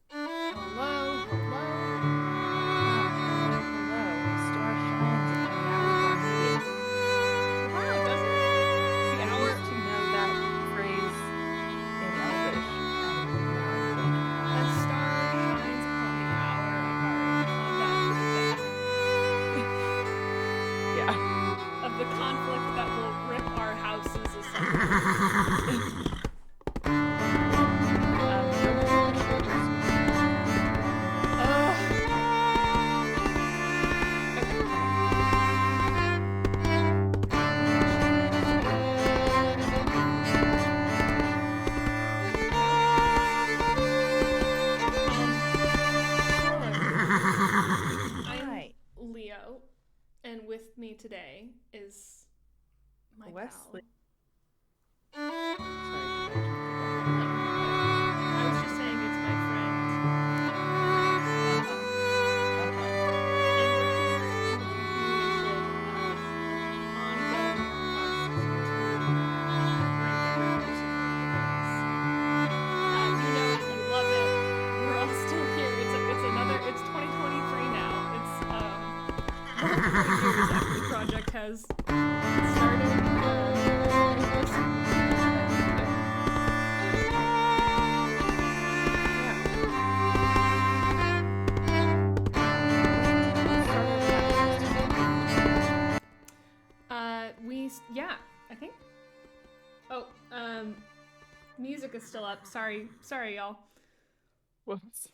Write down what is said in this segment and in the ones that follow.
Hello, hello. Hello. A star shines upon the hour of our meeting. Wow, doesn't it? The I hour. used to know that phrase in Elvish, and now I don't. A star shines upon the hour of our combat with Yeah. death. Of the conflict that will rip our houses asunder. Oh boy. Don't forget the shoulders. Ugh. Okay. Okay. Shoulders. Hello everyone. I am Hi, Leo, and with me today is my pal. Wesley. Sorry, did I jump the gun No, there? you're good. I was just saying it's my friend. Uh huh. Uh huh. And we're here in the continuation of the ongoing quest to break every curse in Orthodox. You know it, you love it. We're all still here. It's 2023 now. It's multiple years after the project has started. And listen, how about you do it? Yeah. Yeah. Wait, did we start our podcast in 2022? Yeah, I think. Oh, music is still up. Sorry, y'all. Whoops.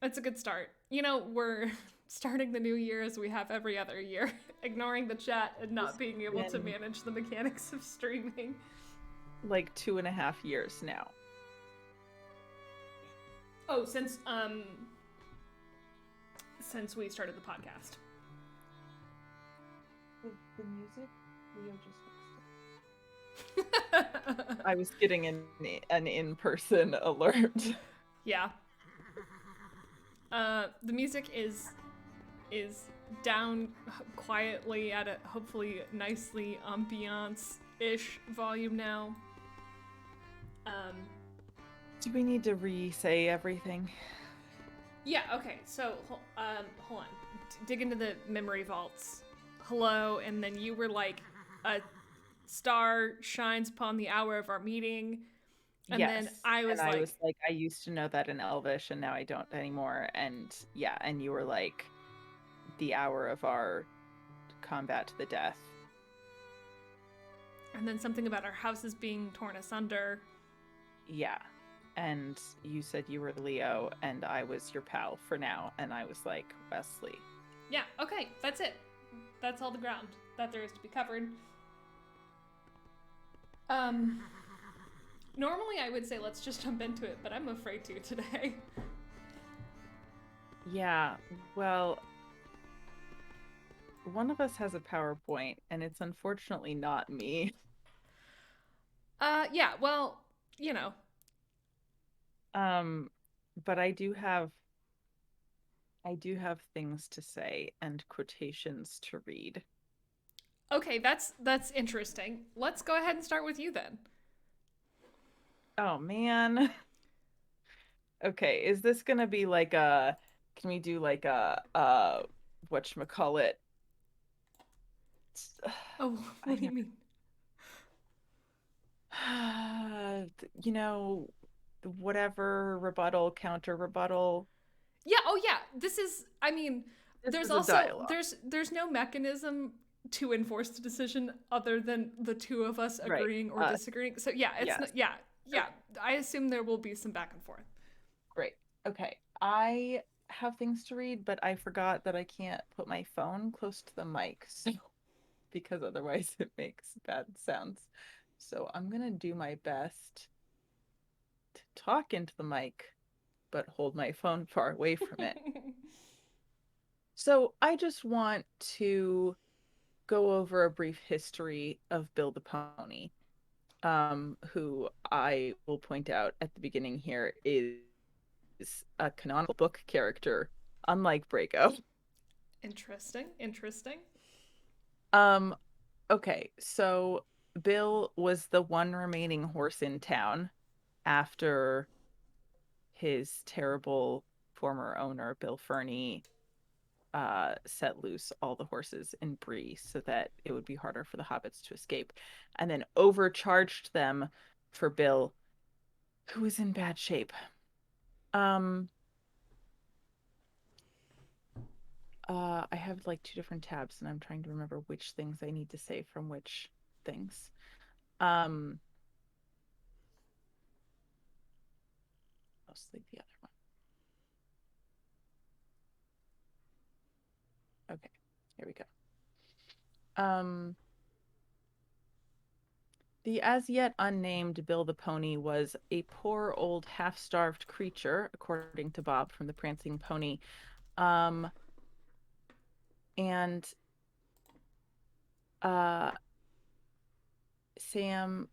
It's a good start. You know, we're starting the new year as we have every other year, ignoring the chat and It's not being able to been manage the mechanics of streaming. like 2.5 years now. Oh, since we started the podcast. The music, Leo just fixed it. I was getting an in-person alert. Yeah. The music is down quietly at a hopefully nicely ambiance-ish volume now. Do we need to re-say everything? Yeah, okay, so hold on. Dig into the memory vaults. Hello, and then you were like, a star shines upon the hour of our meeting. And then Yes. I was And I like, was like, I used to know that in Elvish and now I don't anymore. And yeah, and you were like, the hour of our combat to the death. and then something about our houses being torn asunder. Yeah. And you said you were Leo and I was your pal for now. And I was like, Wesley. Yeah, okay, that's it. That's all the ground that there is to be covered. Normally I would say let's just jump into it, but I'm afraid to today. Yeah, well, one of us has a PowerPoint and it's unfortunately not me. Yeah, well, you know. Um, but I do have things to say and quotations to read. Okay, that's interesting. Let's go ahead and start with you then. Oh man. Okay, is this gonna be like a, can we do like a whatchamacallit? Oh, I what do you never mean? you know, whatever rebuttal, counter rebuttal. Yeah, oh yeah. This is I mean, This there's is a also dialogue. there's no mechanism to enforce the decision other than the two of us Right. agreeing or disagreeing. So yeah, it's Yes. not, yeah. Yeah. Okay. I assume there will be some back and forth. Great. Okay. I have things to read, but I forgot that I can't put my phone close to the mic, so because otherwise it makes bad sounds. So I'm gonna do my best to talk into the mic, but hold my phone far away from it. So I just want to go over a brief history of Bill the Pony, who I will point out at the beginning here is a canonical book character, unlike Braco. Interesting. Interesting. Um, okay, so Bill was the one remaining horse in town after his terrible former owner, Bill Fernie, set loose all the horses in Bree so that it would be harder for the hobbits to escape, and then overcharged them for Bill, who was in bad shape. Um, I have like two different tabs, and I'm trying to remember which things I need to say from which things. Um, Mostly the other one. Okay, here we go. Um, The as yet unnamed Bill the Pony was a poor old half-starved creature, according to Bob from the Prancing Pony. Um, and uh, Sam,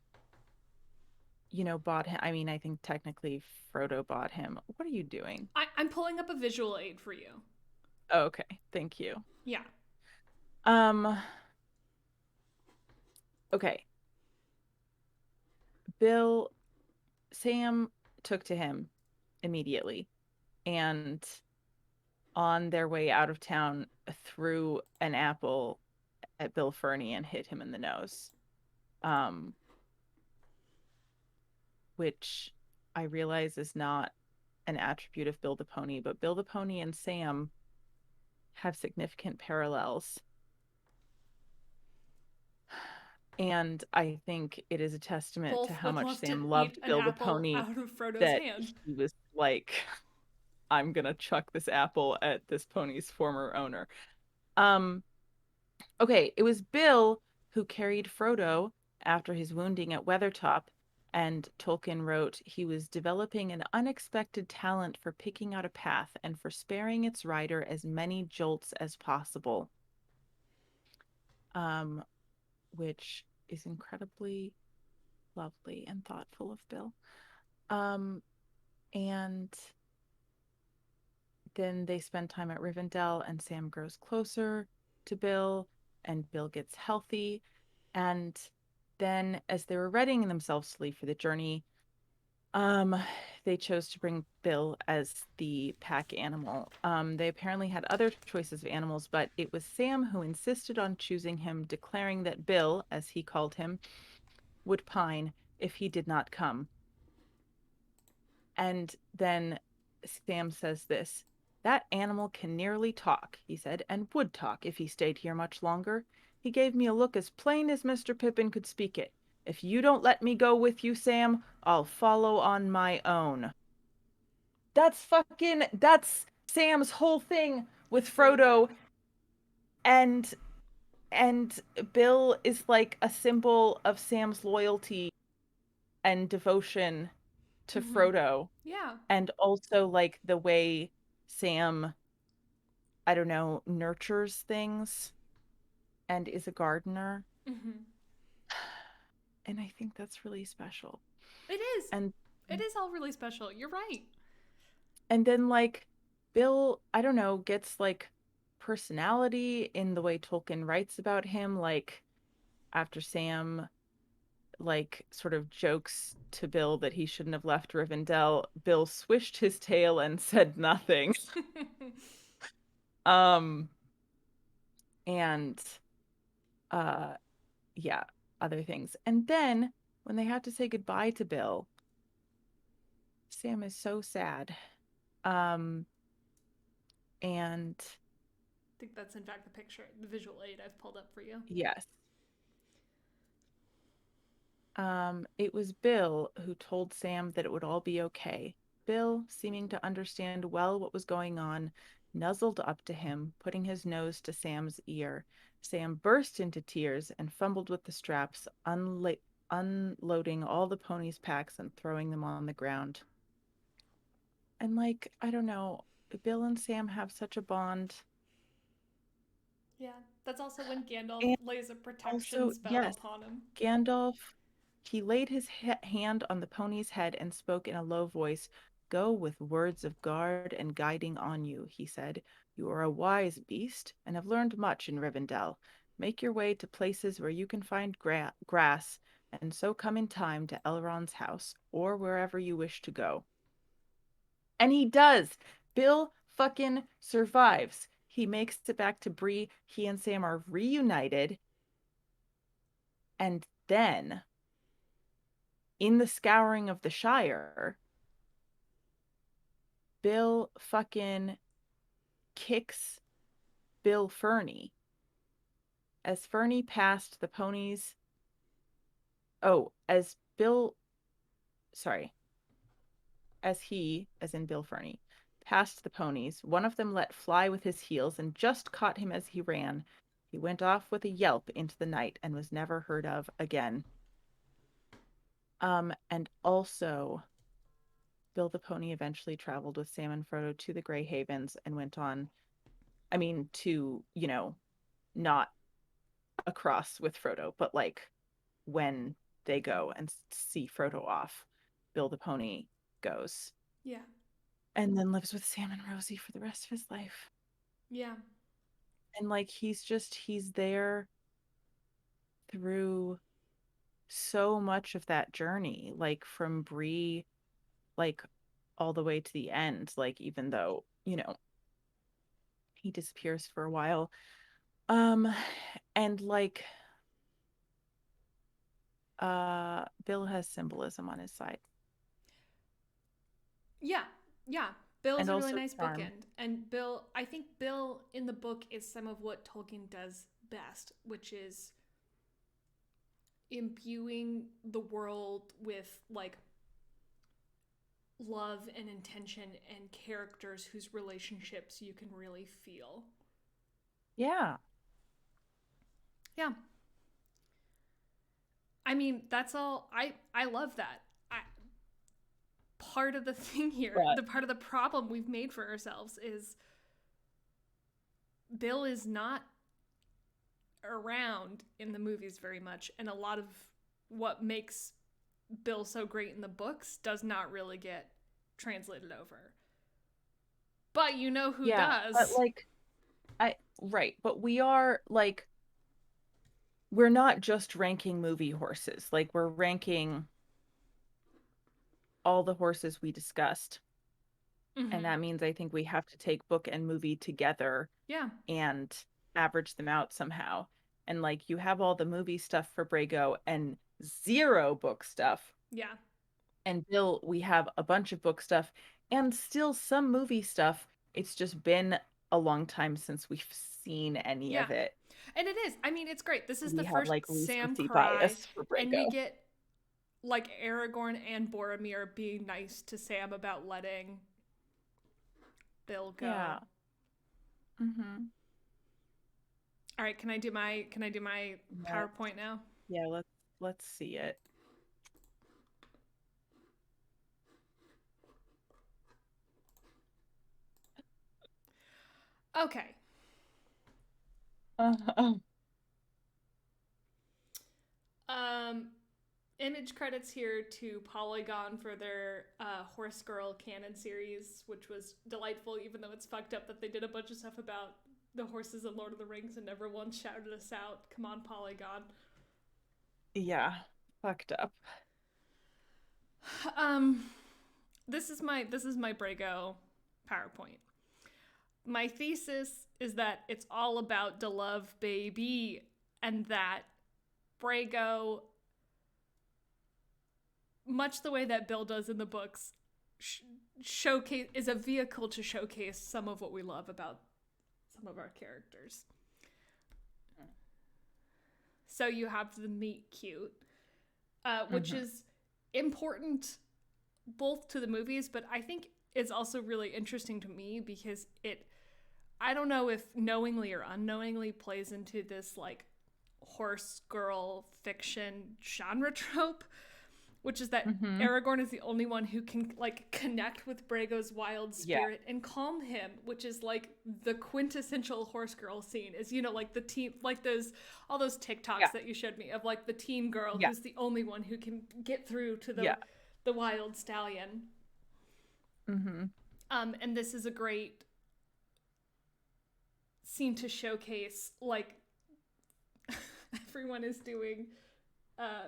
bought him. I mean, I think technically Frodo bought him. What are you doing? I'm pulling up a visual aid for you. Oh, okay, thank you. Yeah. Um, okay. Bill, Sam took to him immediately, and on their way out of town threw an apple at Bill Fernie and hit him in the nose. Um, which I realize is not an attribute of Bill the Pony, but Bill the Pony and Sam have significant parallels. And I think it is a testament to Both how would much love to Sam eat loved an Bill the apple Pony out of Frodo's that hand. he was like, I'm gonna chuck this apple at this pony's former owner. Um, Okay, it was Bill who carried Frodo after his wounding at Weathertop, and Tolkien wrote he was developing an unexpected talent for picking out a path and for sparing its rider as many jolts as possible, um, which is incredibly lovely and thoughtful of Bill. Um, and then they spend time at Rivendell, and Sam grows closer to Bill, and Bill gets healthy. And then, as they were readying themselves to leave for the journey, um, they chose to bring Bill as the pack animal. They apparently had other choices of animals, but it was Sam who insisted on choosing him, declaring that Bill, as he called him, would pine if he did not come. And then Sam says this: That animal can nearly talk, he said, and would talk if he stayed here much longer. He gave me a look as plain as Mr. Pippin could speak it. If you don't let me go with you, Sam, I'll follow on my own. That's Sam's whole thing with It's really Frodo, good. and and Bill is like a symbol of Sam's loyalty and devotion to Mm-hmm. Frodo, Yeah. and also like the way Sam, I don't know, nurtures things and is a gardener. Mm-hmm. And I think that's really special. It is. And It is all really special. You're right. and then like Bill, I don't know, gets like personality in the way Tolkien writes about him, like after Sam like sort of jokes to Bill that he shouldn't have left Rivendell, Bill swished his tail and said nothing. Um and uh yeah, other things. And then when they have to say goodbye to Bill, Sam is so sad. Um, and I think that's in fact the picture, the visual aid I've pulled up for you. yes, it was Bill who told Sam that it would all be okay. Bill, seeming to understand well what was going on, nuzzled up to him, putting his nose to Sam's ear. Sam burst into tears and fumbled with the straps, unloading all the pony's packs and throwing them on the ground. And like, I don't know, Bill and Sam have such a bond. Yeah, that's also when Gandalf And lays a protection also, spell yes, upon him. Gandalf, he laid his hand on the pony's head and spoke in a low voice. Go with words of guard and guiding on you, he said. You are a wise beast and have learned much in Rivendell. Make your way to places where you can find grass, and so come in time to Elrond's house or wherever you wish to go. And he does. Bill fucking survives. He makes it back to Bree. He and Sam are reunited. And then, in the scouring of the Shire, Bill fucking kicks Bill Ferny. As Ferny passed the ponies. Oh, as Bill, sorry, as he, as in Bill Ferny, passed the ponies, one of them let fly with his heels and just caught him as he ran. He went off with a yelp into the night and was never heard of again. And also, Bill the Pony eventually traveled with Sam and Frodo to the Grey Havens and went on, I mean, to, not across with Frodo, but like when they go and see Frodo off, Bill the Pony goes Yeah. and then lives with Sam and Rosie for the rest of his life. Yeah. And like he's there through so much of that journey, like from Bree, like all the way to the end, like even though, he disappears for a while. Um and like Bill has symbolism on his side Yeah. Yeah. Bill is and a really also nice charm. bookend. And Bill, I think Bill in the book is some of what Tolkien does best, which is imbuing the world with like love and intention and characters whose relationships you can really feel. Yeah. Yeah. I mean, that's all I love that. I part of the thing here, But the part of the problem we've made for ourselves is Bill is not around in the movies very much, and a lot of what makes Bill so great in the books does not really get translated over. But you know who yeah, but does. like I right, but we are like we're not just ranking movie horses. Like we're ranking all the horses we discussed. And Mm-hmm. that means I think we have to take book and movie together Yeah. and average them out somehow. And like you have all the movie stuff for Brago and zero book stuff. Yeah. And Bill, we have a bunch of book stuff and still some movie stuff. It's just been a long time since we've seen any Yeah. of it. And it is. I mean, it's great. This is the We have first like Sam recency cry, bias for and we Brago. get like Aragorn and Boromir being nice to Sam about letting Bill go. Yeah. Hmm. All right, can I do my Yeah. PowerPoint now? Yeah, let's see it. Okay. Uh, Um image credits here to Polygon for their Horse Girl canon series, which was delightful, even though it's fucked up that they did a bunch of stuff about the horses in Lord of the Rings and never once shouted us out. Come on, Polygon. yeah, fucked up. Um, this is my Brago PowerPoint. My thesis is that it's all about the love baby, and that Brago, much the way that Bill does in the books, showcase is a vehicle to showcase some of what we love about some of our characters. So you have the meet cute, which Hmm. is important both to the movies, but I think it's also really interesting to me because it, I don't know if knowingly or unknowingly, plays into this like horse girl fiction genre trope which is that Mm-hmm. Aragorn is the only one who can like connect with Brago's wild Yeah. spirit and calm him, which is like the quintessential horse girl scene. Is, you know, like the teen, like those all those TikToks Yeah. that you showed me of like the teen girl Yeah. who's the only one who can get through to Yeah. the wild stallion. Mm-hmm. And this is a great scene to showcase like everyone is doing uh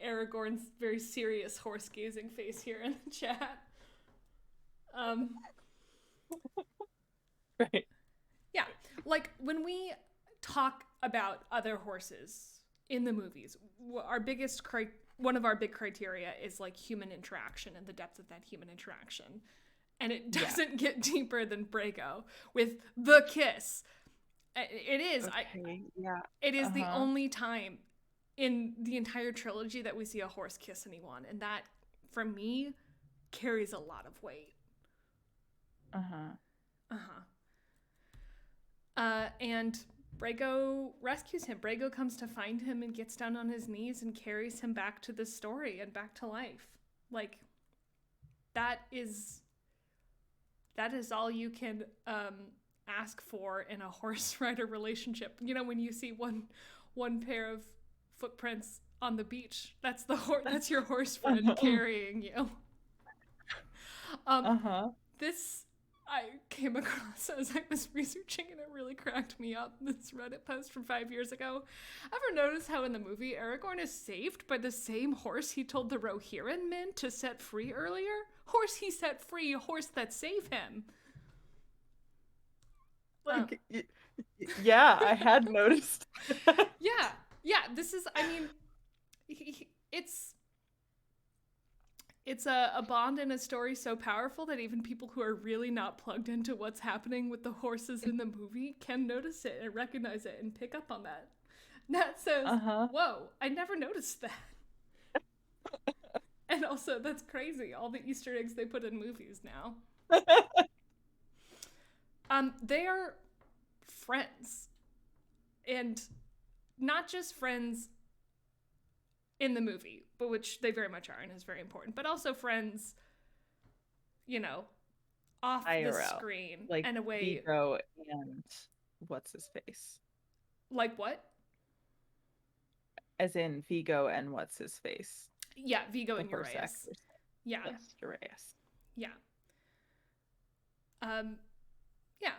Aragorn's very serious horse gazing face here in the chat. Um, Right. yeah, like when we talk about other horses in the movies, our one of our big criteria is like human interaction and the depth of that human interaction. And it Yeah. doesn't get deeper than Brago with the kiss. It is. Okay. Yeah. It is the Uh-huh. only time in the entire trilogy that we see a horse kiss anyone, and that, for me, carries a lot of weight. Uh-huh. Uh huh. And Brago rescues him. Brago comes to find him and gets down on his knees and carries him back to the story and back to life. Like that is all you can ask for in a horse rider relationship. You know, when you see one pair of footprints on the beach, that's your horse friend Uh-huh. carrying you. Um, Uh-huh. this I came across as I was researching, and it really cracked me up. This Reddit post from 5 years ago. Ever notice how in the movie Aragorn is saved by the same horse he told the Rohirrim men to set free earlier? Horse he set free, horse that save him. Um, Like, yeah, I had noticed. yeah, yeah. This is, I mean, it's a bond and a story so powerful that even people who are really not plugged into what's happening with the horses in the movie can notice it and recognize it and pick up on that. Nat says, Uh-huh. "Whoa, I never noticed that." And also, that's crazy. All the Easter eggs they put in movies now. They are friends, and not just friends in the movie, but which they very much are and is very important, but also friends, you know, off the IRL. screen Like and away. Vigo and what's his face? Like what? As in Vigo and what's his face? Yeah, Vigo The and horse Urias. actors. Yeah, Yes, Urias. yeah. Um, yeah.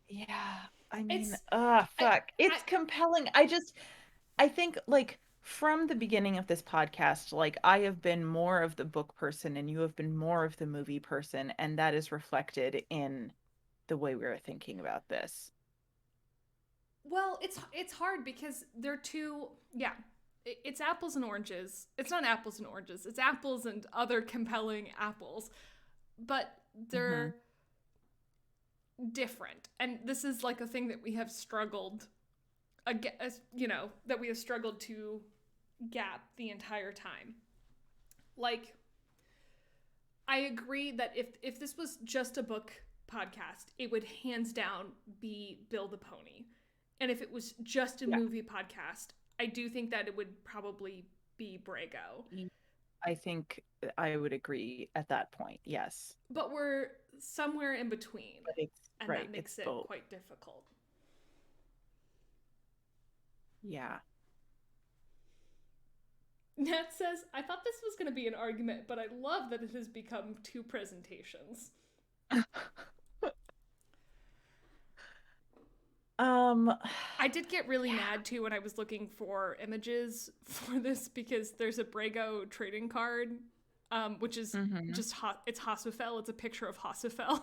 Yeah. I mean, It's I fuck. I It's compelling. I think like from the beginning of this podcast, like I have been more of the book person and you have been more of the movie person, and that is reflected in the way we are thinking about this. well, it's hard because they're two. Yeah, it's apples and oranges. It's not apples and oranges. It's apples and other compelling apples, but Mm-hmm. they're different. And this is like a thing that we have struggled again, you know, that we have struggled to gap the entire time. Like, I agree that if this was just a book podcast, it would hands down be Bill the Pony. And if it was just a Yeah. movie podcast, I do think that it would probably be Brago. I think I would agree at that point. Yes. But we're somewhere in between, But it's and right. that It's makes it both. quite difficult. Yeah. Nat says, I thought this was going to be an argument, but I love that it has become two presentations. Um, I did get really yeah. mad too when I was looking for images for this because there's a Brago trading card, which is Hmm. just it's Hasufel. It's a picture of Hasufel.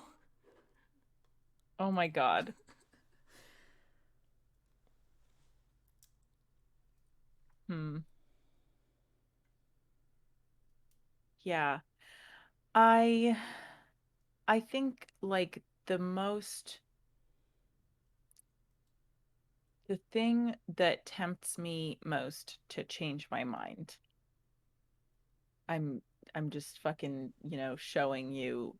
Oh my God. Hmm. Yeah. I I think like the thing that tempts me most to change my mind. I'm I'm just fucking, showing you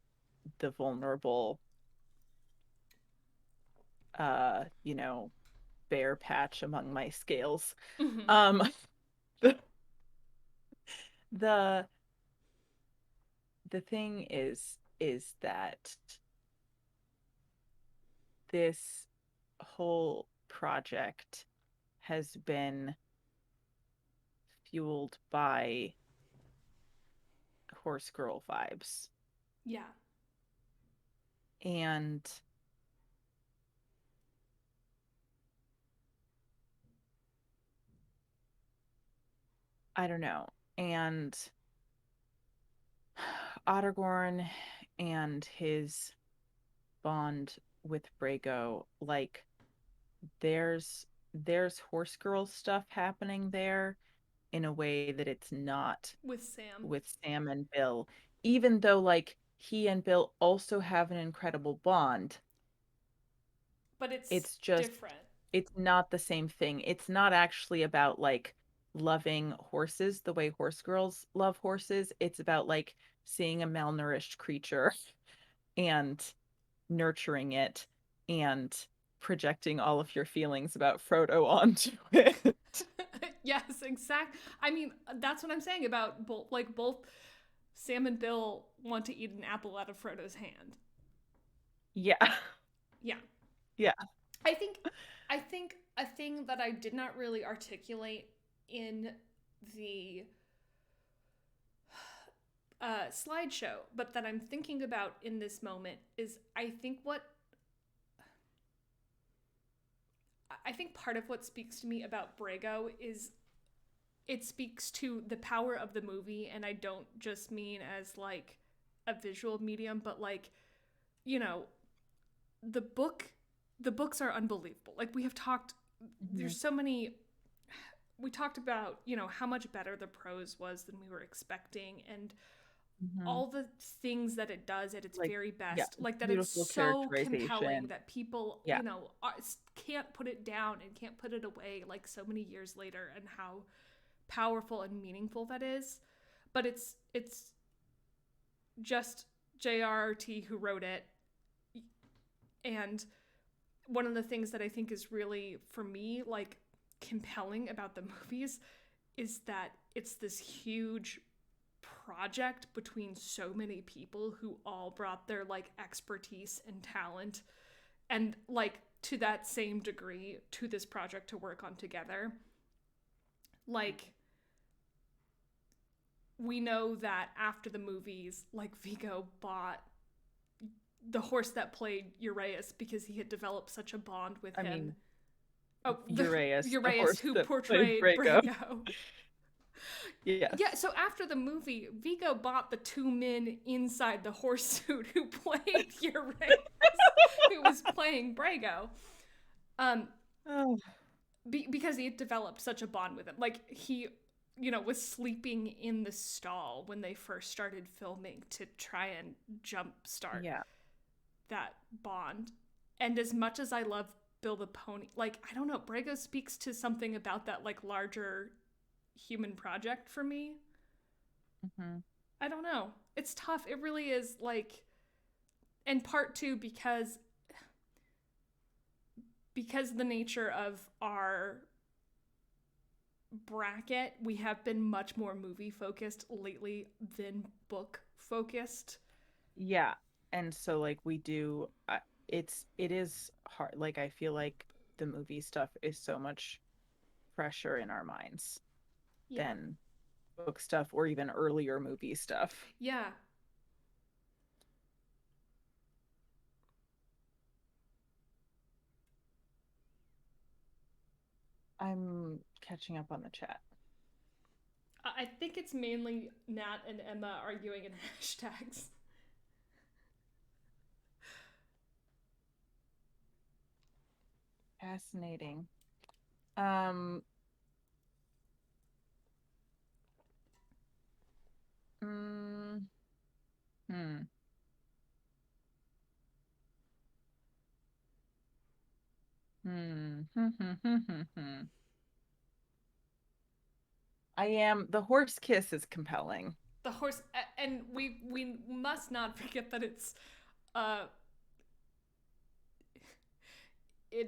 the vulnerable you know, bare patch among my scales. Mm-hmm. Um the the thing is that this whole project has been fueled by horse girl vibes. Yeah. And I don't know. And Ottergorn and his bond with Brago, like there's horse girl stuff happening there in a way that it's not With Sam. with Sam and Bill. Even though like he and Bill also have an incredible bond, But it's it's just different. it's not the same thing. It's not actually about like loving horses the way horse girls love horses. It's about like seeing a malnourished creature and nurturing it and projecting all of your feelings about Frodo onto it. Yes, exact. I mean, that's what I'm saying about both Sam and Bill want to eat an apple out of Frodo's hand. Yeah. Yeah. Yeah. I think I think a thing that I did not really articulate in the slideshow, but that I'm thinking about in this moment is I think part of what speaks to me about Brago is it speaks to the power of the movie, and I don't just mean as like a visual medium, but like, you know, the book the books are unbelievable. Like we have talked Mhm. there's so many we talked about, how much better the prose was than we were expecting, and Mhm. all the things that it does at its Like, very yeah, best, like that it's beautiful so compelling characterization. that people, Yeah. can't put it down and can't put it away like so many years later, and how powerful and meaningful that is. But it's just JRRT who wrote it, and one of the things that I think is really, for me, like compelling about the movies is that it's this huge project between so many people who all brought their like expertise and talent, and like to that same degree, to this project to work on together. Like we know that after the movies, like Vigo bought the horse that played Uraeus because he had developed such a bond with I him. mean, Oh, the Uraeus, the Uraeus horse who that played portrayed Brago. Brago. Yeah, Yes. so after the movie, Vigo bought the two men inside the horse suit who played Uraeus, who was playing Brago, um, Oh, because he had developed such a bond with him. Like he, was sleeping in the stall when they first started filming to try and jumpstart yeah. that bond. And as much as I love Bill the Pony, like I don't know, Brago speaks to something about that like larger human project for me. Mhm. I don't know. It's tough. It really is like, and part two because the nature of our bracket, we have been much more movie focused lately than book focused. Yeah. And so like we do it is hard. Like I feel like the movie stuff is so much fresher in our minds Yeah. than book stuff or even earlier movie stuff. Yeah. I'm catching up on the chat. I think it's mainly Nat and Emma arguing in hashtags. Fascinating. Um, mm, hmm, hmm. The horse kiss is compelling. The horse, and we must not forget that uh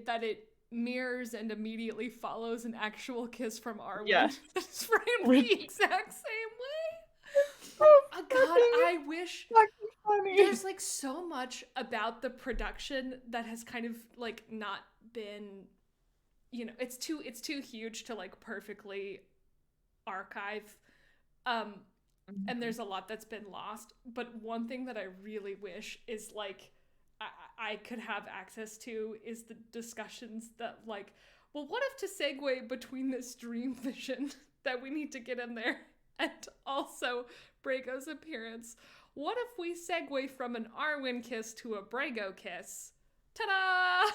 that it mirrors and immediately follows an actual kiss from Arwen Yes. that's framed the Which exact same way. God, I wish fucking funny. there's like so much about the production that has kind of like not been, it's too huge to like perfectly archive. Um and Mhm. there's a lot that's been lost, but one thing that I really wish is like I could have access to is the discussions that like, well, what if to segue between this dream vision that we need to get in there and also Brago's appearance, what if we segue from an Arwen kiss to a Brago kiss? Ta-da!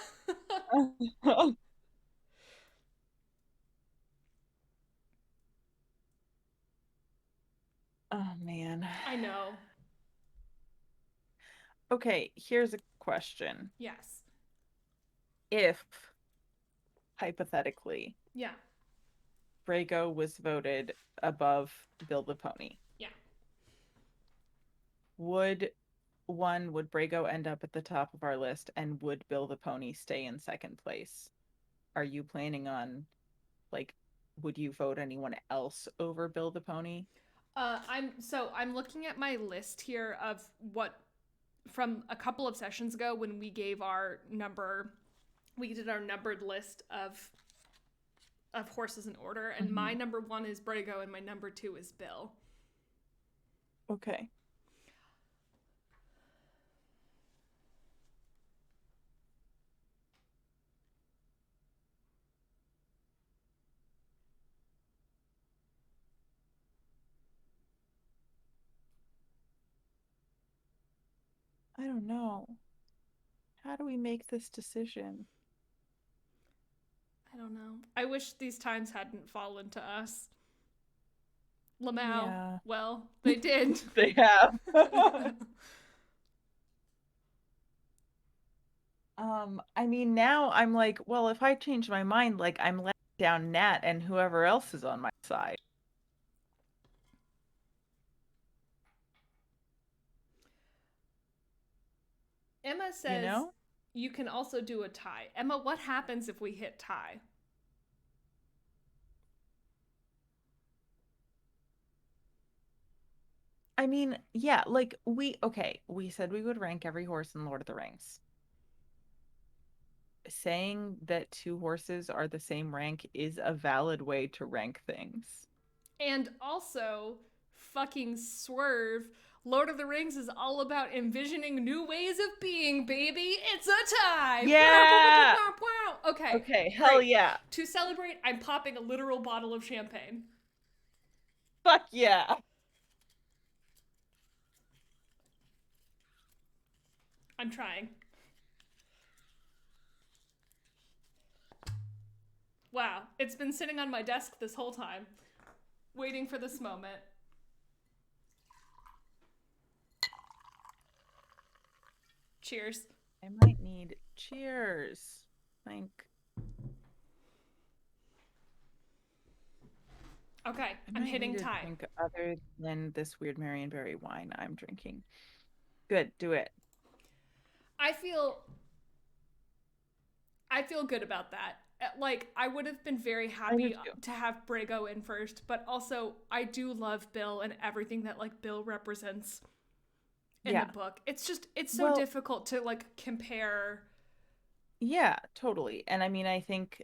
Oh man. I know. Okay, here's a question. Yes. If, hypothetically, Yeah. Brago was voted above Bill the Pony, Yeah. would would Brago end up at the top of our list and would Bill the Pony stay in second place? Are you planning on, like, would you vote anyone else over Bill the Pony? I'm looking at my list here of what from a couple of sessions ago when we did our numbered list of horses in order, and my Mhm. number one is Brago and my number two is Bill. Okay. I don't know. How do we make this decision? I don't know. I wish these times hadn't fallen to us. Lamau, Yeah, well, they did. they have. I mean, now I'm like, well, if I change my mind, like I'm letting down Nat and whoever else is on my side, Emma you says know? you can also do a tie. Emma, what happens if we hit tie? I mean, yeah, like we said we would rank every horse in Lord of the Rings. Saying that two horses are the same rank is a valid way to rank things. And also, fucking swerve. Lord of the Rings is all about envisioning new ways of being, baby. It's a tie. Yeah. Okay, Okay, hell great. yeah. To celebrate, I'm popping a literal bottle of champagne. Fuck yeah. I'm trying. Wow, it's been sitting on my desk this whole time, waiting for this moment. Cheers. I might need cheers. Think Okay, I I'm might need hitting a tie. drink other than this weird Marionberry wine I'm drinking. Good, do it. I feel I feel good about that. Like, I would have been very I do happy too. to have Brago in first, but also I do love Bill and everything that like Bill represents in the Yeah. book. It's so Well, difficult to like compare. yeah, totally. And I mean, I think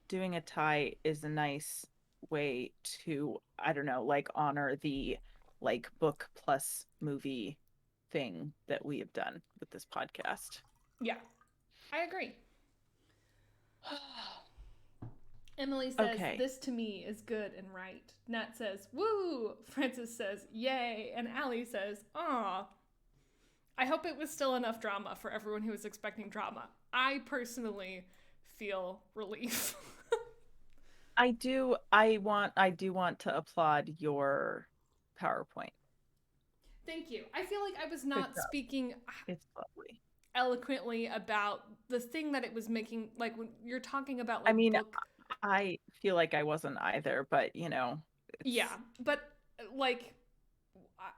doing a tie is a nice way to, I don't know, like honor the like book plus movie thing that we have done with this podcast. Yeah, I agree. Emily says, Okay. "This to me is good and right." Nat says, "Woo!" Francis says, "Yay!" And Allie says, "Aw." I hope it was still enough drama for everyone who was expecting drama. I personally feel relief. I do want to applaud your PowerPoint. Thank you. I feel like I was Good not job. speaking It's lovely. eloquently about the thing that it was making, like when you're talking about I like mean, book. I feel like I wasn't either, but you know, Yeah, it's but like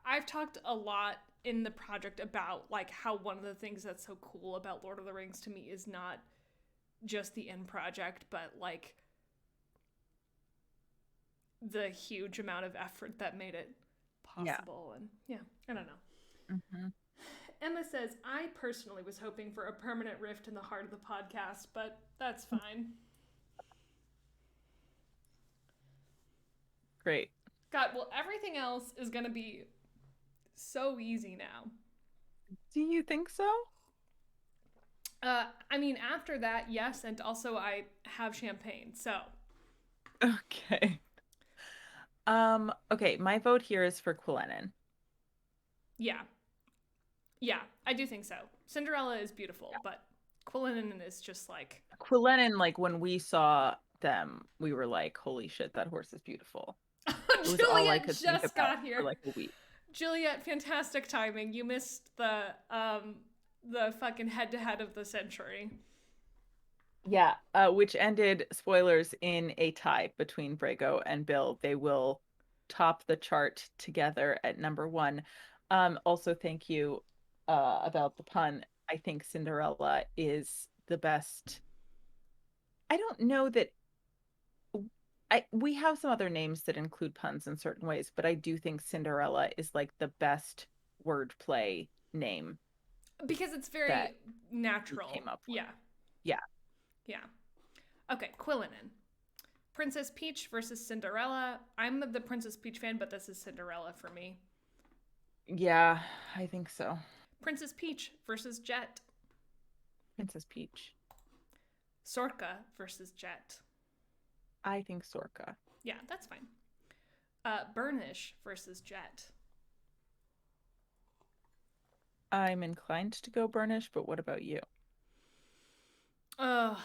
I've talked a lot in the project about like how one of the things that's so cool about Lord of the Rings to me is not just the end project, but like the huge amount of effort that made it Yeah. possible. And yeah, I don't know. Hmm. Emma says, I personally was hoping for a permanent rift in the heart of the podcast, but that's fine. Great. God, well, everything else is going to be so easy now. Do you think so? I mean, after that, yes, and also I have champagne, so Okay. Okay, my vote here is for Quillenin. yeah, yeah, I do think so. Cinderella is beautiful, but Quillinan is just like Quillenin, like when we saw them, we were like, holy shit, that horse is beautiful. It was all I Juliet could think just about got for here. like a week. Juliet, fantastic timing. You missed the fucking head to head of the century. Yeah, which ended, spoilers, in a tie between Brago and Bill. They will top the chart together at number one. Also, thank you about the pun. I think Cinderella is the best. I don't know that we have some other names that include puns in certain ways, but I do think Cinderella is like the best wordplay name Because it's that very we natural. came up with. Yeah. Yeah. Yeah. Okay, Quillinan. Princess Peach versus Cinderella. I'm the Princess Peach fan, but this is Cinderella for me. Yeah, I think so. Princess Peach versus Jet. Princess Peach. Sorka versus Jet. I think Sorka. Yeah, that's fine. Burnish versus Jet. I'm inclined to go Burnish, but what about you? Uh,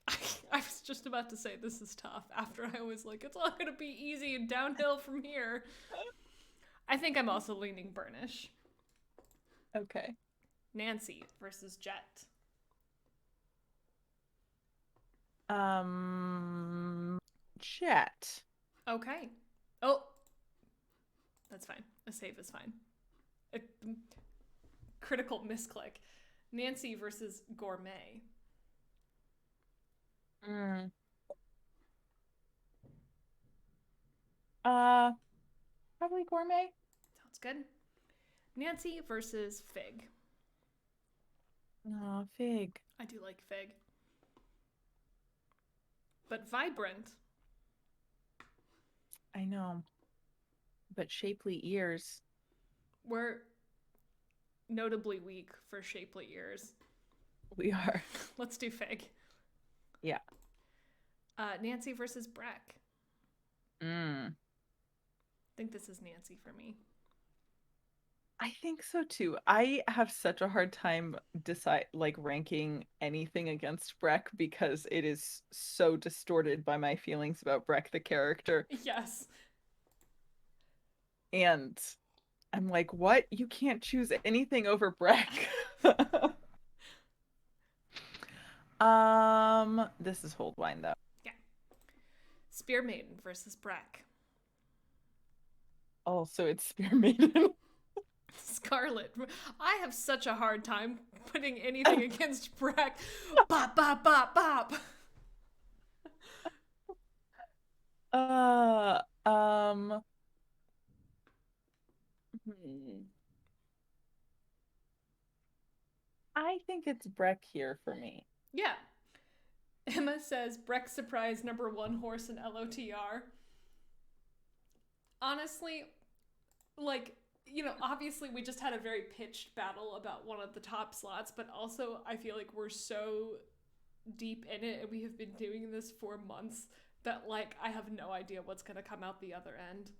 I was just about to say this is tough after I was like, it's all going to be easy and downhill from here. I think I'm also leaning Burnish. Okay. Nancy versus Jet. Jet. Okay. Oh, that's fine. A save is fine. A critical misclick. Nancy versus Gourmet. Mm. Uh, Probably Gourmet. Sounds good. Nancy versus Fig. Oh, Fig. I do like Fig. But Vibrant. I know. But shapely ears. We're notably weak for shapely ears. We are. Let's do Fig. Yeah. Nancy versus Breck. Mm. I think this is Nancy for me. I think so too. I have such a hard time ranking anything against Breck because it is so distorted by my feelings about Breck the character. Yes. And I'm like, what? You can't choose anything over Breck. This is Hold Wine though. Yeah. Spear Maiden versus Breck. Also, it's Spear Maiden. Scarlet. I have such a hard time putting anything against Breck. Bop, bop, bop, bop. Uh, um, hmm. I think it's Breck here for me. Yeah. Emma says Breck surprise number one horse in LOTR. Honestly, like, obviously we just had a very pitched battle about one of the top slots, but also I feel like we're so deep in it and we have been doing this for months that, like, I have no idea what's going to come out the other end.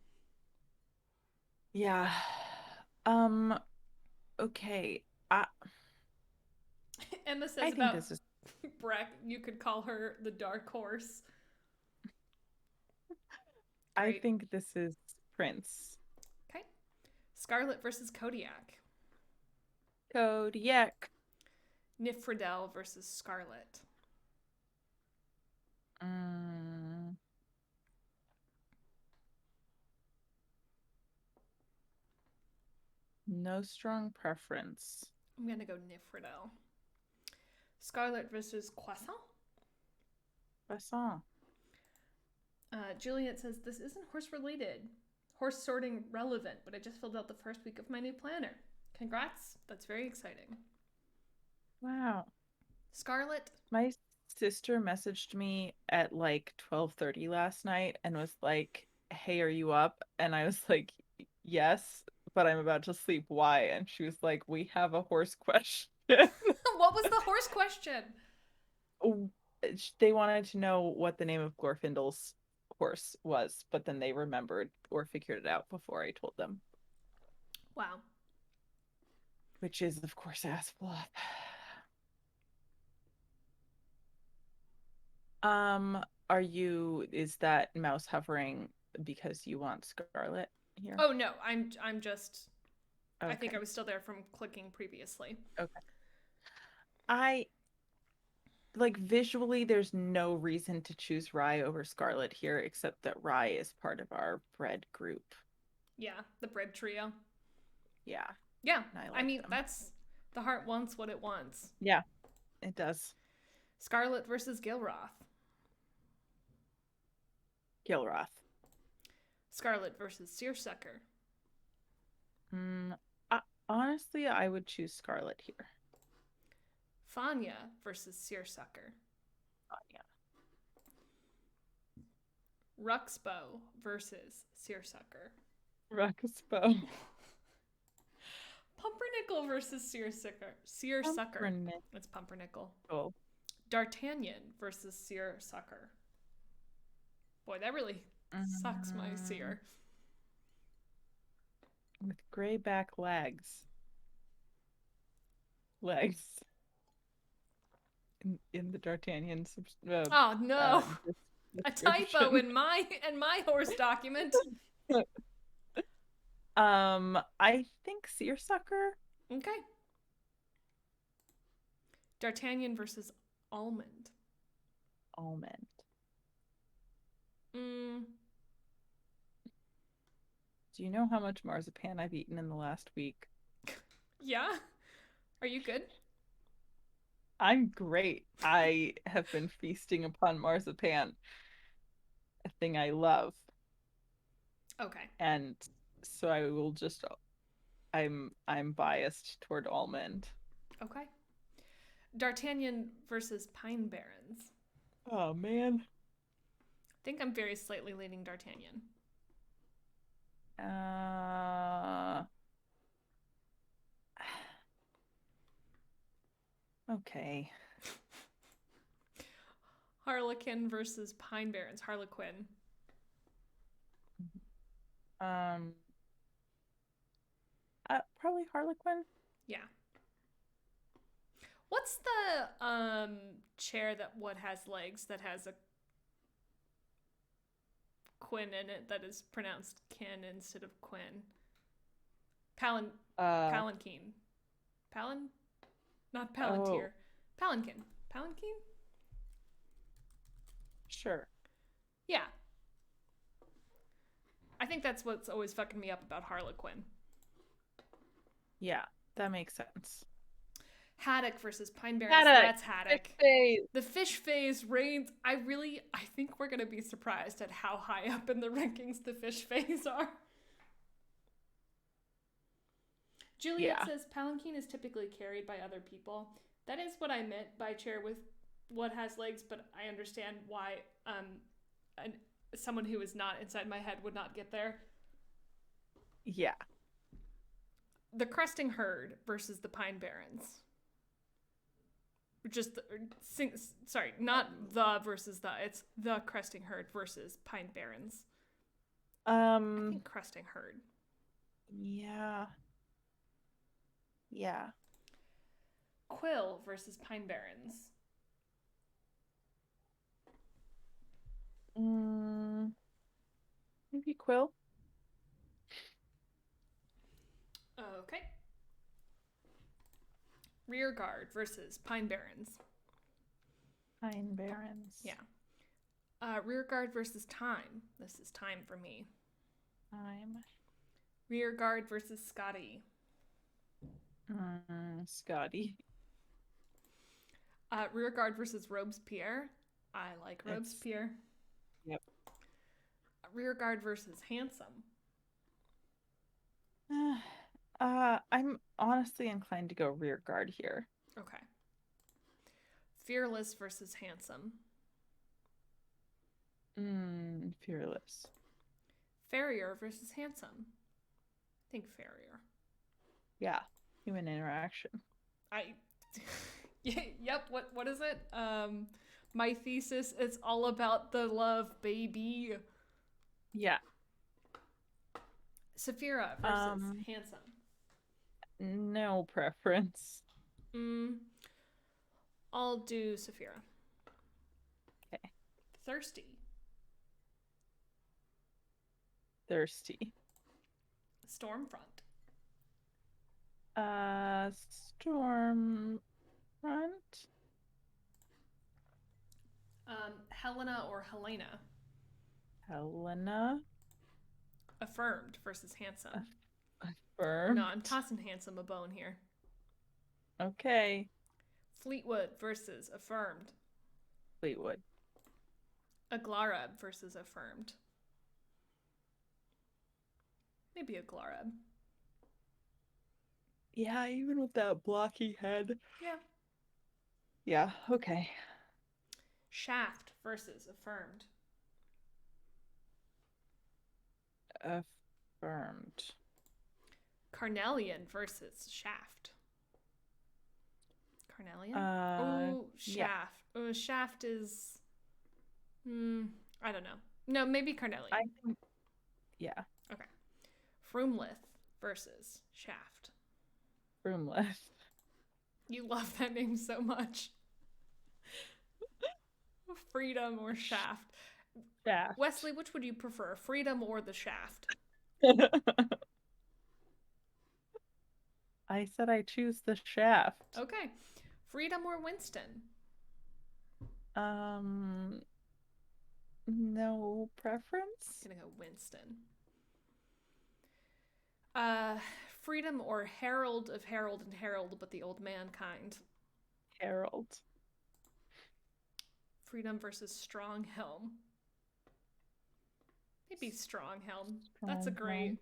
Yeah. Um, okay. Emma I says think about this is Breck, you could call her the dark horse. I Great. think this is Prince. Okay. Scarlet versus Kodiak. Kodiak. Nifredel versus Scarlet. Mm, no strong preference. I'm going to go Nifredel. Scarlet versus Croissant. Croissant. Juliet says, this isn't horse related. horse sorting relevant, but I just filled out the first week of my new planner. Congrats. That's very exciting. Wow. Scarlet. My sister messaged me at like 12:30 last night and was like, "Hey, are you up?" And I was like, "Yes, but I'm about to sleep. Why?" And she was like, "We have a horse question." What was the horse question? They wanted to know what the name of Glorfindel's horse was, but then they remembered or figured it out before I told them, Wow. which is, of course, Asploth. Um, is that mouse hovering because you want Scarlet here? Oh no, I'm just I think I Okay. was still there from clicking previously. Okay. I like visually, there's no reason to choose Rye over Scarlet here, except that Rye is part of our bread group. Yeah, the bread trio. Yeah, Yeah, and I I like mean, them. that's the heart wants what it wants. Yeah, it does. Scarlet versus Gilroth. Gilroth. Scarlet versus Seersucker. Mm, honestly, I would choose Scarlet here. Fanya versus Seersucker. Yeah. Ruxbow versus Seersucker. Ruxbo. Pumpernickel versus Seersucker. Seersucker. Pumpernickel. It's Pumpernickel. D'Artagnan versus Seersucker. Boy, that really sucks my Mm, seer. with gray back legs. Legs in the D'Artagnan Oh no, a typo description. in my horse document. I think Seersucker. Okay. D'Artagnan versus Almond. Almond. Mm, Do you know how much marzipan I've eaten in the last week? yeah. Are you good? I'm great. I have been feasting upon marzipan, a thing I love. Okay. And so I'm biased toward almond. Okay. D'Artagnan versus Pine Barrens. Oh man. I think I'm very slightly leaning D'Artagnan. Uh okay. Harlequin versus Pine Barrens. Harlequin. Um probably Harlequin. Yeah. What's the chair that what has legs that has a Quinn in it that is pronounced kin instead of Quinn? Palin Uh Palanquin. Palin? Not oh, Palantir. Palanquin. Palanquin? sure. Yeah. I think that's what's always fucking me up about Harlequin. Yeah, that makes sense. Haddock versus Pine Barrens. Haddock. That's Fish Haddock. face. The fish phase reigns. I think we're gonna be surprised at how high up in the rankings the fish phase are. Juliet Yeah. says Palanquin is typically carried by other people. That is what I meant by chair with what has legs, but I understand why an, someone who is not inside my head would not get there. Yeah. The Cresting Herd versus the Pine Barrens. Just sorry, not the versus the. It's the Cresting Herd versus Pine Barrens. I think Um Cresting Herd. yeah. Yeah. Quill versus Pine Barrens. Mm, maybe Quill. Okay. Rear Guard versus Pine Barrens. Pine Barrens. Yeah. Rear Guard versus Time. This is Time for me. Time. Rear Guard versus Scotty. Scotty. Rear Guard versus Robespierre. I like It's Robespierre. yep. Rear Guard versus Handsome. I'm honestly inclined to go rear guard here. Okay. Fearless versus handsome. Fearless. Farrier versus handsome. I think Farrier. Yeah, human interaction. I yep, what is it? My thesis is all about the love, baby. Yeah. Saphira versus Um, handsome. no preference. Mm, I'll do Saphira. Okay. Thirsty. Thirsty. Stormfront. Storm front. Helena or Helena. Helena. Affirmed versus handsome. No, Affirmed. I'm tossing handsome a bone here. Okay. Fleetwood versus affirmed. Fleetwood. Aglareb versus affirmed. Maybe Aglareb. Yeah, even with that blocky head. Yeah. Yeah, okay. Shaft versus affirmed. Affirmed. Carnelian versus Shaft. Carnelian? Uh, Oh, yeah, Shaft. Oh, Shaft is. I don't know. No, maybe I Carnelian. think, yeah, Okay. Froomlith versus Shaft. roomless. You love that name so much. Freedom or Shaft. Shaft. Wesley, which would you prefer, Freedom or the Shaft? I said I choose the shaft. Okay. Freedom or Winston? Um, no preference. I'm gonna go Winston. Uh, Freedom or Herald of Harold and Harold, but the old man kind. Harold. Freedom versus Stronghelm. Maybe Stronghelm. That's a Stronghelm. great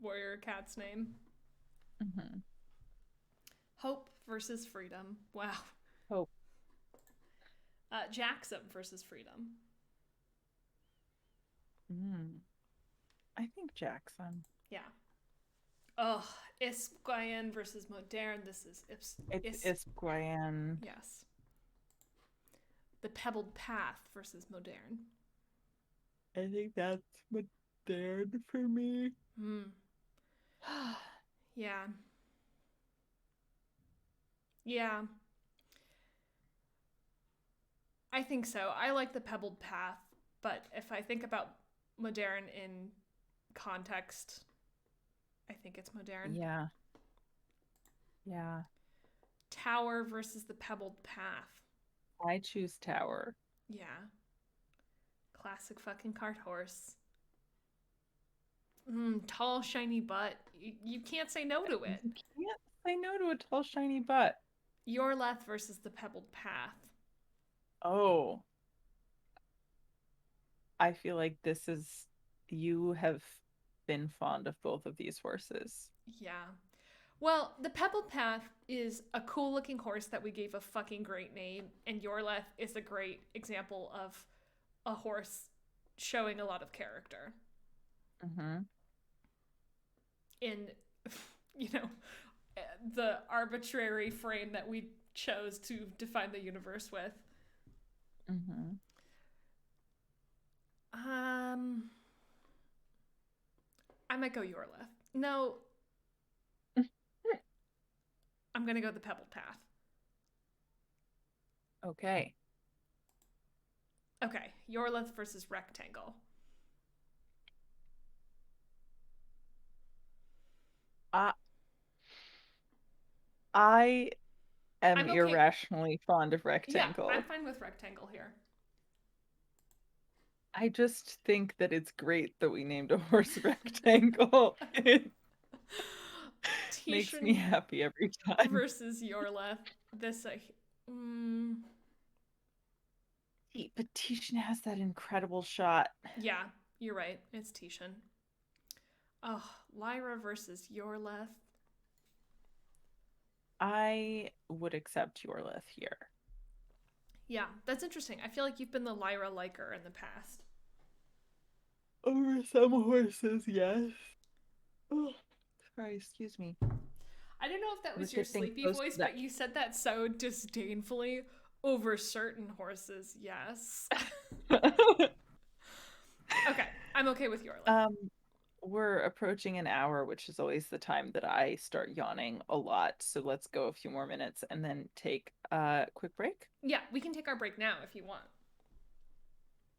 warrior cat's name. Mm-hmm. Hope versus Freedom. Wow. Hope. Jackson versus Freedom. Mm. I think Jackson. Yeah. Oh, Isquien versus Modern. This is It's Isquien. yes. The Pebbled Path versus Modern. I think that's modern for me. Hmm. Yeah. Yeah. I think so. I like the Pebbled Path, but if I think about Modern in context, I think it's Modern. Yeah, yeah. Tower versus the Pebbled Path. I choose Tower. Yeah. Classic fucking cart horse. Tall, shiny butt. You can't say no to it. You can't say no to a tall, shiny butt. Yorleth versus the Pebbled Path. Oh, I feel like you have been fond of both of these horses. Yeah. Well, the Pebbled Path is a cool looking horse that we gave a fucking great name, and Yorleth is a great example of a horse showing a lot of character Mm-hmm. in, you know, the arbitrary frame that we chose to define the universe with. Mm-hmm. Um, I might go Yorleth. No, I'm gonna go the Pebbled Path. Okay. Okay, Yorleth versus Rectangle. I I am I'm okay. irrationally fond of Yeah, I'm Rectangle. fine with Rectangle here. I just think that it's great that we named a horse Rectangle. It makes me Tishan happy every time. versus Yorleth. This, mm, But Tishan has that incredible shot. yeah, you're right. It's Tishan. Oh, Lyra versus Yorleth. I would accept your lith here. Yeah, that's interesting. I feel like you've been the Lyra liker in the past. Over some horses, yes. Oh, sorry, excuse me. I don't know if that I was was your getting sleepy close to voice, that. but you said that so disdainfully. Over certain horses, yes. Okay, I'm okay with Yorlith. Um, we're approaching an hour, which is always the time that I start yawning a lot. So let's go a few more minutes and then take a quick break. Yeah, we can take our break now if you want.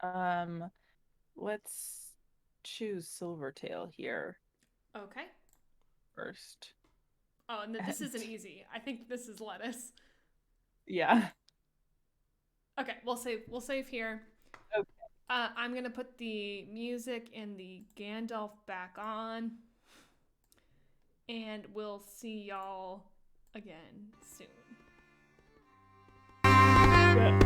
Um, let's choose Silvertail here Okay. first. Oh, and this And isn't easy. I think this is lettuce. yeah. Okay, we'll save here. Okay. I'm gonna put the music and the Gandalf back on, and we'll see y'all again soon. Yeah.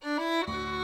Oh.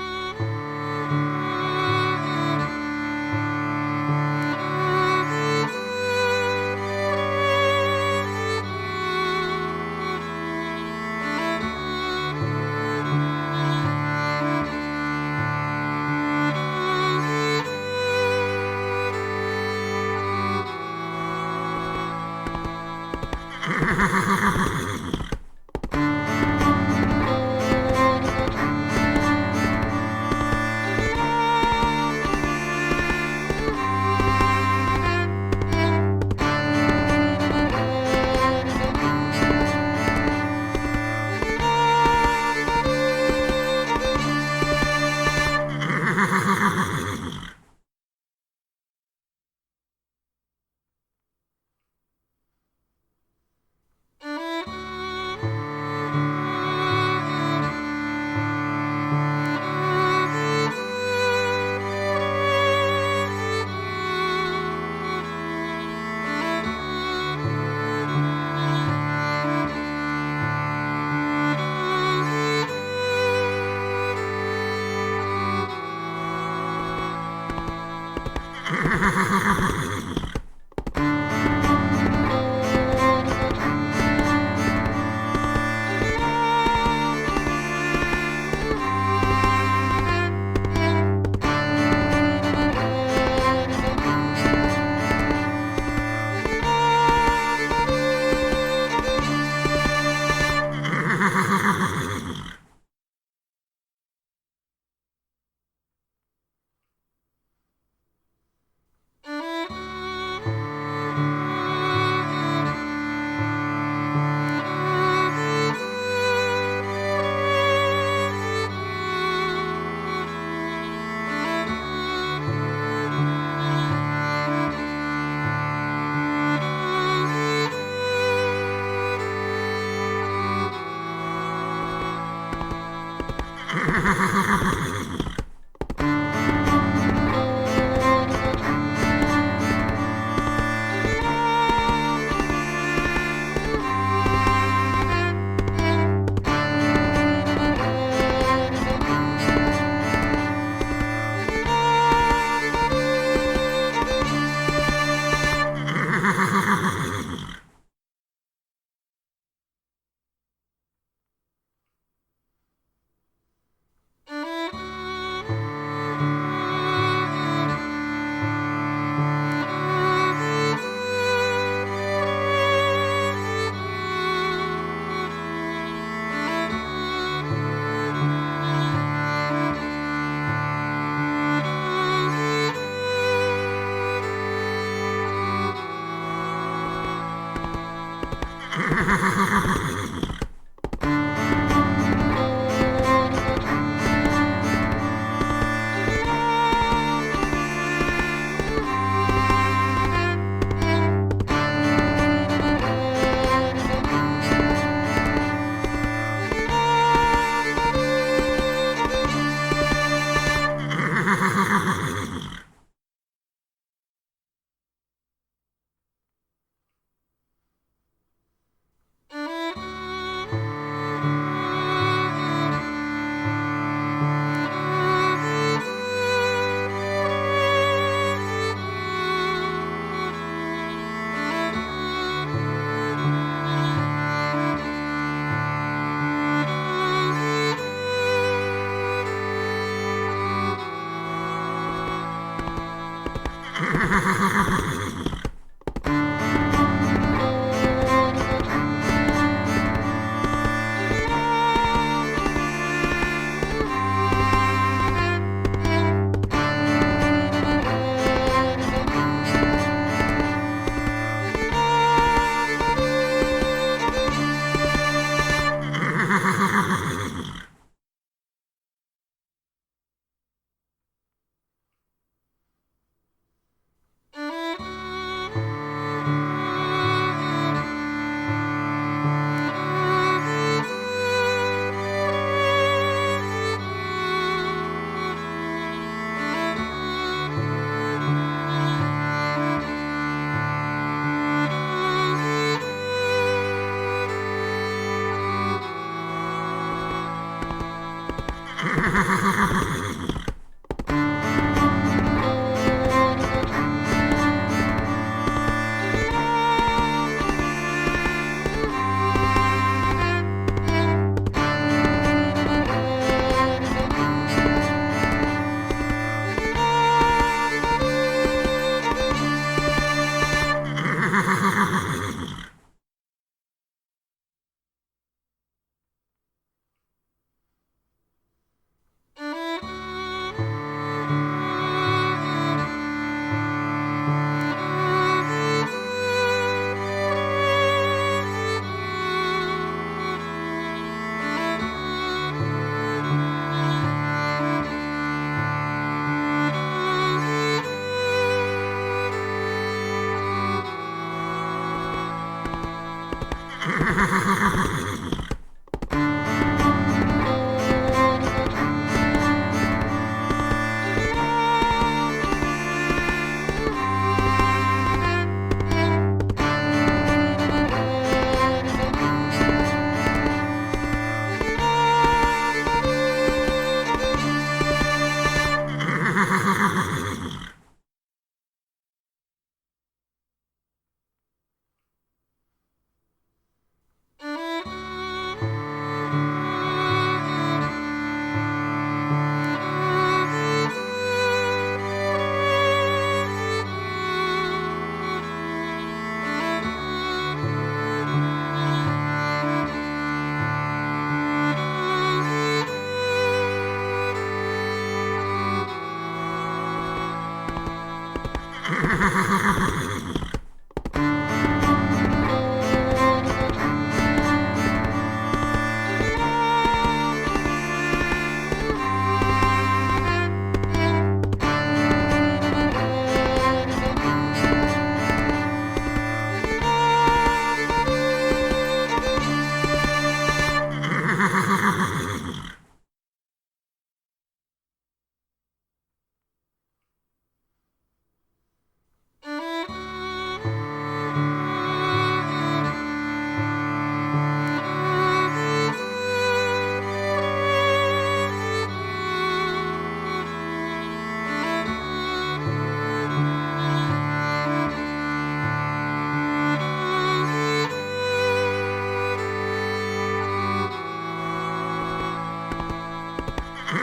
And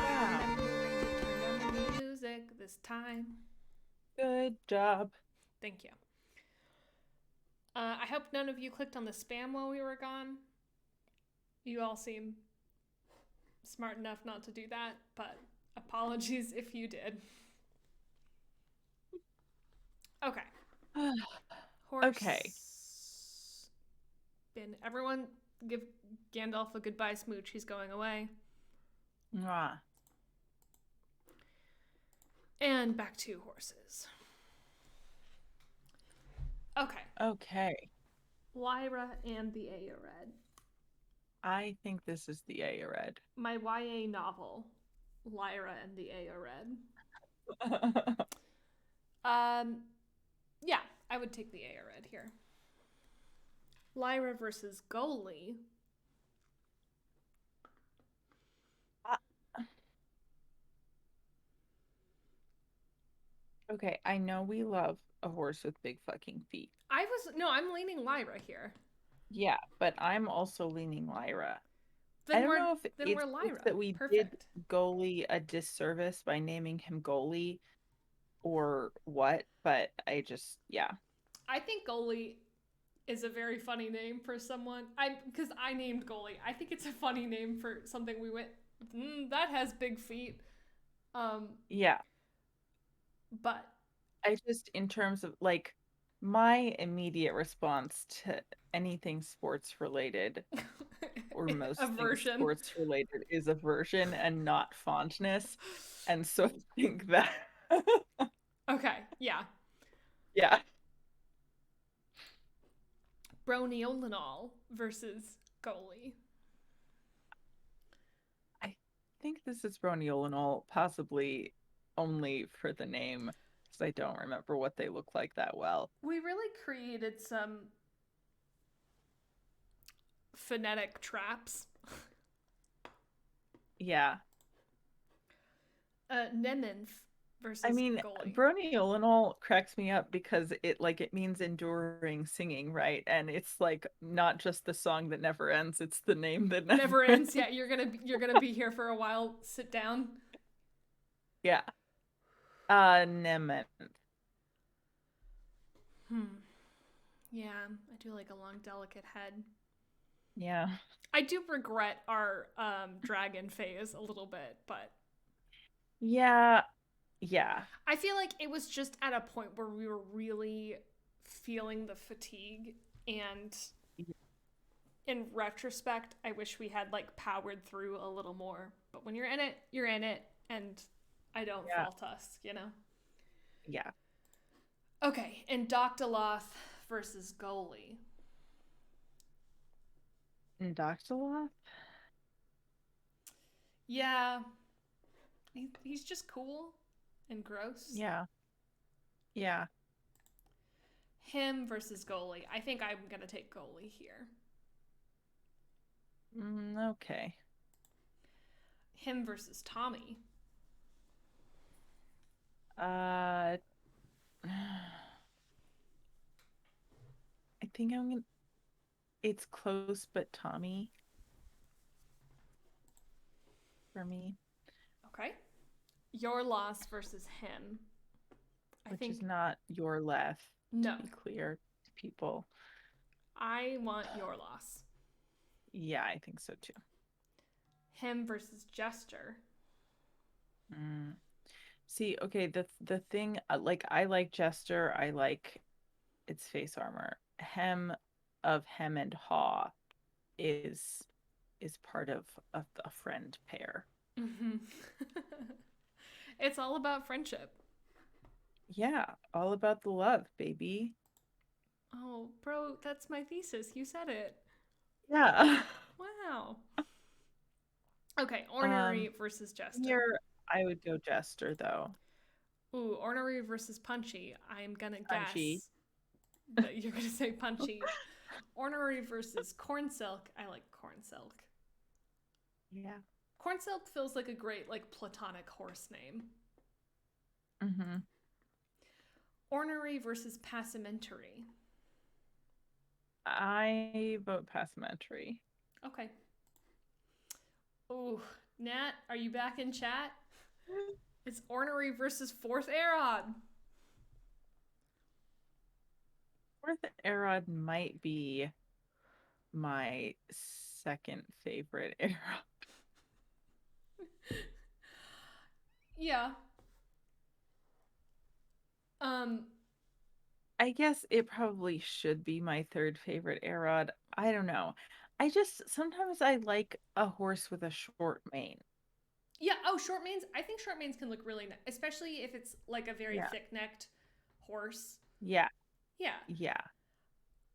Wow. I'm moving to turn down the music this time. Good job. Thank you. I hope none of you clicked on the spam while we were gone. You all seem smart enough not to do that, but apologies if you did. Okay. Okay. Horse. Bin. Everyone give Gandalf a goodbye smooch. He's going away. Mwah. And back to horses. Okay. Okay. Lyra and the Aered. I think this is the Aered. My YA novel, Lyra and the Aered. Um, yeah, I would take the Aered here. Lyra versus Goalie. Uh, okay, I know we love a horse with big fucking feet. I'm leaning Lyra here. Yeah, but I'm also leaning Lyra. I Then don't we're know if then it's we're just Lyra. that we did Perfect. goalie a disservice by naming him goalie or what, but I just, yeah. I think Goalie is a very funny name for someone. I because I named Goalie. I think it's a funny name for something we went. That has big feet. Um, Yeah. but I just, in terms of like, my immediate response to anything sports related or most things aversion. sports related is aversion and not fondness. And so I think that, Okay, yeah. yeah, Broniolinol versus Goalie. I think this is Broniolinol, possibly only for the name, because I don't remember what they look like that well. We really created some phonetic traps. Yeah. Nementh I versus mean, Goalie. Broniolinol cracks me up because it means enduring singing, right? And it's like not just the song that never ends, it's the name that never Never ends. ends. Yeah, you're gonna be here for a while. Sit down. Yeah. Nemeth. Hmm. Yeah, I do like a long, delicate head. Yeah. I do regret our dragon phase a little bit, but Yeah. Yeah. I feel like it was just at a point where we were really feeling the fatigue, and in retrospect, I wish we had like powered through a little more. But when you're in it, you're in it, and I don't Yeah. fault us, you know? Yeah. Okay, and Dr. Loth versus Goalie. Indoctaloth? Yeah, he's just cool and gross. Yeah. Yeah. Him versus Goalie. I think I'm going to take Goalie here. Okay. Him versus Tommy. Uh, I think I'm gonna. It's close, but Tommy for me, Okay. Your loss versus him. I which is think, not your left, to no. be clear to people. I want your loss. Yeah, I think so too. Him versus Jester. Mm. See, okay, the thing, like I like Jester, I like its face armor. Hem and Haw is part of a friend pair. Mm-hmm. It's all about friendship. Yeah, all about the love, baby. Oh, bro, that's my thesis. You said it. Yeah. Wow. Okay, Ornery Um, versus Jester. here I would go Jester though. Ooh, Ornery versus Punchy. I'm gonna Punchy. guess that you're gonna say Punchy. Ornery versus Corn Silk. I like Corn Silk. Yeah. Corn Silk feels like a great, like, platonic horse name. Mm-hmm. Ornery versus Passementary. I vote Passementary. Okay. Ooh, Nat, are you back in chat? It's Ornery versus Fourth Erod. Fourth Erod might be my second favorite era. Yeah. Um, I guess it probably should be my third favorite Erod. I don't know. I just sometimes I like a horse with a short mane. yeah, oh, short manes. I think short manes can look really nice, especially if it's like a very Yeah. thick necked horse. Yeah. Yeah. Yeah.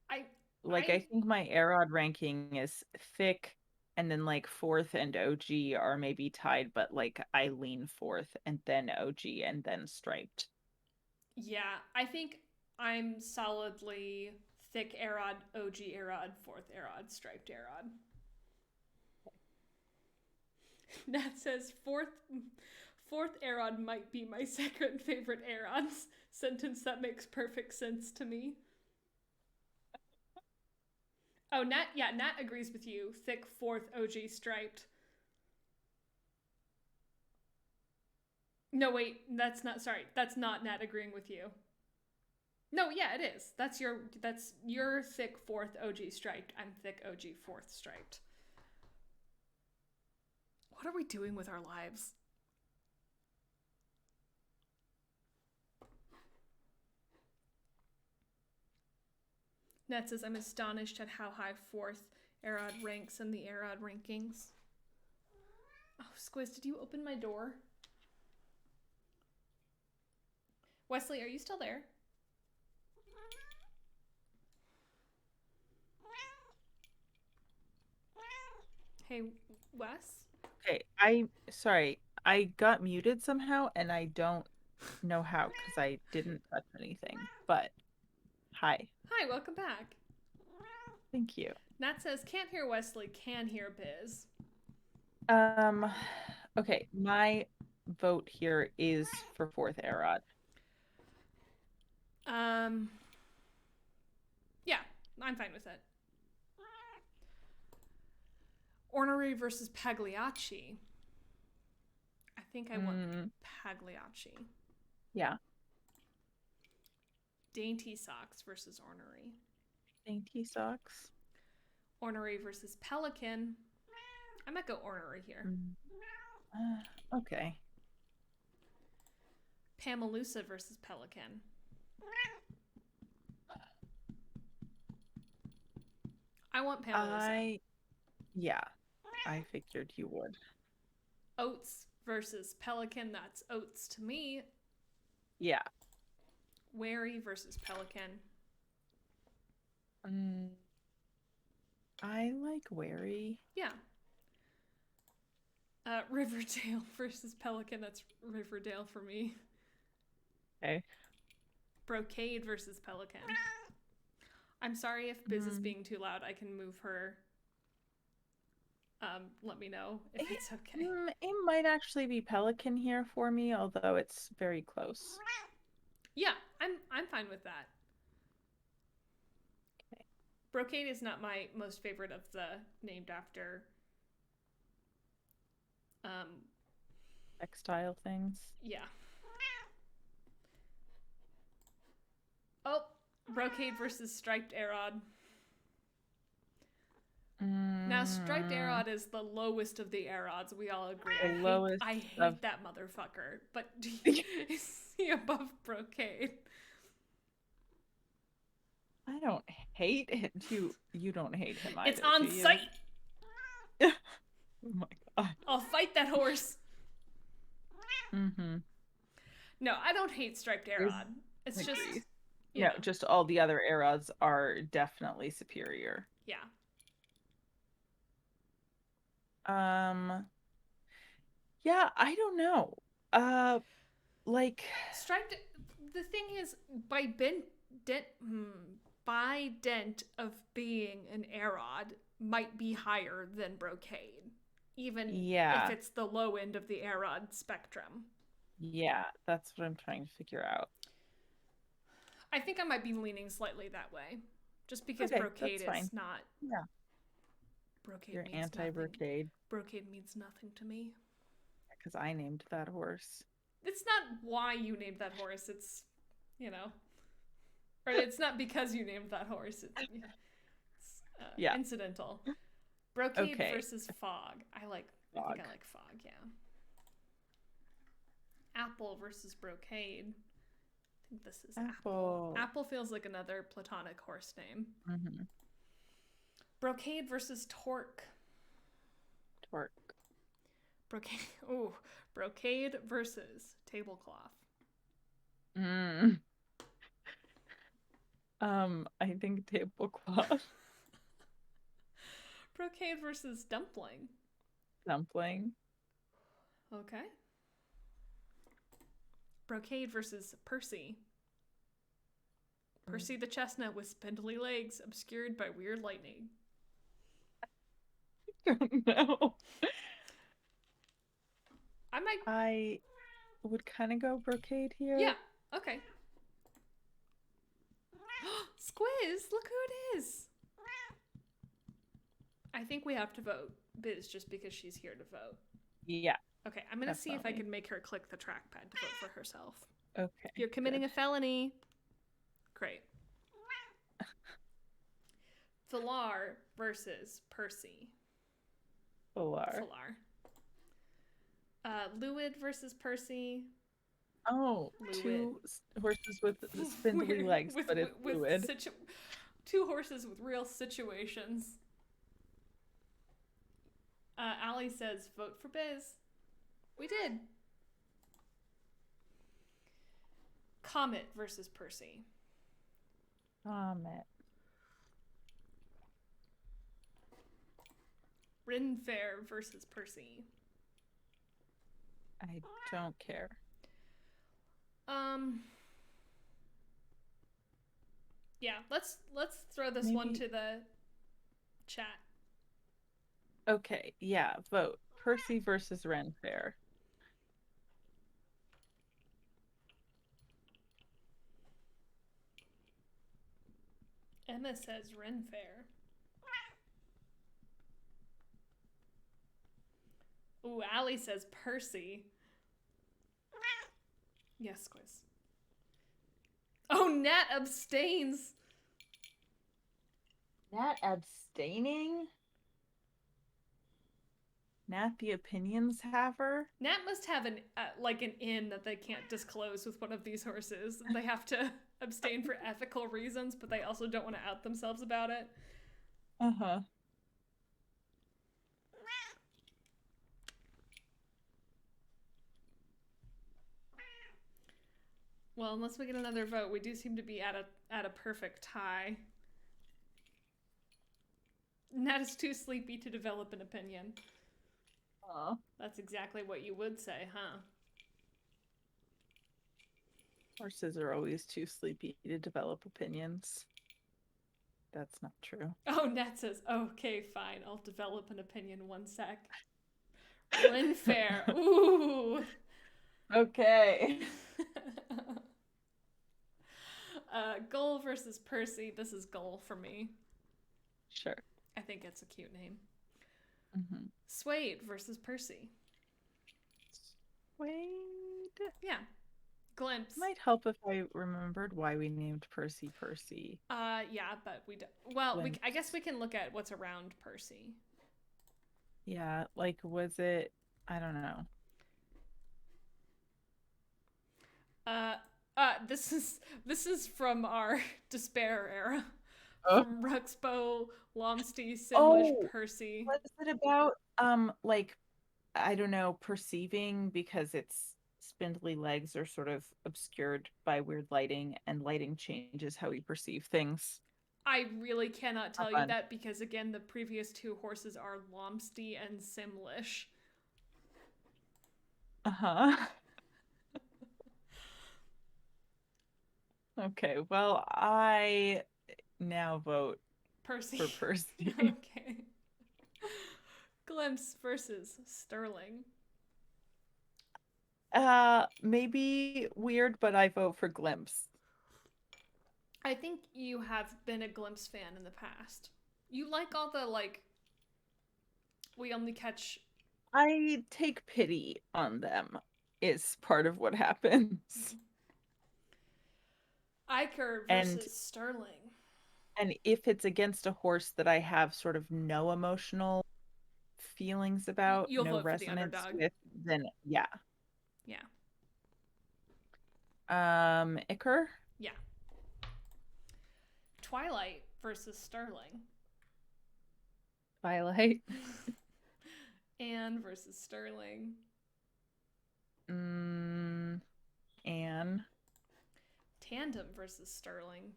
I, Like I I, think my Erod ranking is thick and then like fourth and OG are maybe tied, but like I lean fourth and then OG and then striped. yeah, I think I'm solidly thick Erod, OG Erod, fourth Erod, striped Erod. Nat says fourth Erod might be my second favorite Erods. Sentence that makes perfect sense to me. Oh, Nat, yeah, Nat agrees with you. Thick fourth OG striped. No, wait, that's not. Sorry, that's not Nat agreeing with you. No, yeah, it is. That's your thick fourth OG striped. I'm thick OG fourth striped. What are we doing with our lives? Nat says, I'm astonished at how high fourth Arod ranks in the Arod rankings. Oh, Squiz, did you open my door? Wesley, are you still there? Hey, Wes? Okay, sorry, I got muted somehow and I don't know how because I didn't touch anything. But hi, Hi, welcome back. thank you. Nat says, can't hear Wesley, can hear Biz. Um, okay, my vote here is for fourth Erod. Um, yeah, I'm fine with it. Ornery versus Pagliacci. I think I want Mm, Pagliacci. yeah, Dainty Socks versus Ornery. dainty socks. Ornery versus Pelican. I might go Ornery here. Mm, okay. Pamelusa versus Pelican. I want Pamela to say. I, yeah, I figured you would. Oats versus Pelican. That's oats to me. Yeah. Wary versus Pelican. Mm, I like wary. Yeah. Riverdale versus Pelican. That's Riverdale for me. Okay. Brocade versus Pelican. I'm sorry if Biz is Mm, being too loud. I can move her. Let me know if it, it's okay. it might actually be pelican here for me, although it's very close. Yeah, I'm fine with that. Okay. Brocade is not my most favorite of the named after. Um, Textile things. yeah. Oh, Brocade versus Striped Arod. Now, Striped Mm, Arod is the lowest of the Arods. We all agree. the lowest I of. hate that motherfucker. But is he above Brocade? I don't hate it. You don't hate him It's either, do on you? sight. Oh my God. I'll fight that horse. Mm-hmm. No, I don't hate Striped There's Arod. It's just, agree. you No, know, just all the other eras are definitely superior. yeah. Um, yeah, I don't know. Uh, like, Striped. The thing is, by dent, by dent of being an Arod, might be higher than Brocade, even if yeah, it's the low end of the Arod spectrum. yeah, that's what I'm trying to figure out. I think I might be leaning slightly that way, just because Okay, Brocade that's fine. is not. Yeah, Brocade you're means nothing. anti-brocade Brocade means nothing to me. because I named that horse. It's not why you named that horse. It's, you know, or it's not because you named that horse. It's Yeah, incidental. Brocade okay. versus Fog. I think Dog. I like Fog. Yeah. Apple versus Brocade. I think this is Apple. Apple. Apple feels like another platonic horse name. Mm-hmm. Brocade versus Torque. Torque. Brocade. Ooh, Brocade versus Tablecloth. Mm. I think tablecloth. Brocade versus Dumpling. Dumpling. Okay. Brocade versus Percy. Percy the chestnut with spindly legs obscured by weird lightning. Don't know. I might. I would kind of go brocade Yeah. here. Okay. Squiz, look who it is. I think we have to vote Biz just because she's here to vote. Yeah, Okay, I'm gonna see if I definitely. can make her click the trackpad to vote for herself. Okay, You're committing good. a felony. Great. Filar versus Percy. Polar. Filar. Lewid versus Percy. Oh, Lewid. two horses with spindly Weird. legs, but it's fluid. Two horses with real situations. Allie says, vote for Biz. We did. Comet versus Percy. Comet. Rin Fair versus Percy. I don't care. Yeah, let's throw this one to the chat. Okay, yeah, vote. Percy versus Ren Fair. Emma says Ren Fair. Ooh, Allie says Percy. Yes, Quiz. Oh, Nat abstains. Nat abstaining? Nat the opinions haver? Nat must have an an in that they can't disclose with one of these horses. They have to abstain for ethical reasons, but they also don't want to out themselves about it. Uh-huh. Well, unless we get another vote, we do seem to be at a perfect tie. Nat is too sleepy to develop an opinion. Aw. That's exactly what you would say, huh? Horses are always too sleepy to develop opinions. That's not true. Oh, Nat says, okay, fine, I'll develop an opinion 1 sec. Rin Fair. Ooh. Okay. Gull versus Percy. This is Gull for me. Sure. I think it's a cute name. Mm-hmm. Suede versus Percy. Wait. Yeah. Glimpse. Might help if I remembered why we named Percy Percy. Yeah, but we don't. Well, I guess Glimpse. we can look at what's around Percy. Yeah, like was it I don't know. Uh, this is from our despair era, Oh. from Ruxbo, Lomsty, Simlish, Oh, Percy. was it about like I don't know, perceiving because its spindly legs are sort of obscured by weird lighting and lighting changes how we perceive things. I really cannot Have tell you fun. that because again, the previous two horses are Lomsty and Simlish. Uh-huh. Okay, well, I now vote Percy. for Percy. Okay. Glimpse versus Sterling. Maybe weird, but I vote for Glimpse. I think you have been a Glimpse fan in the past. You like all the like we only catch I take pity on them is part of what happens. Iker And versus Sterling. if it's against a horse that I have sort of no emotional feelings about, You'll no vote for the resonance underdog. with, then yeah. Yeah. Iker? Yeah. Twilight versus Sterling. Twilight. Anne versus Sterling. Mm, Anne. Tandem versus Sterling.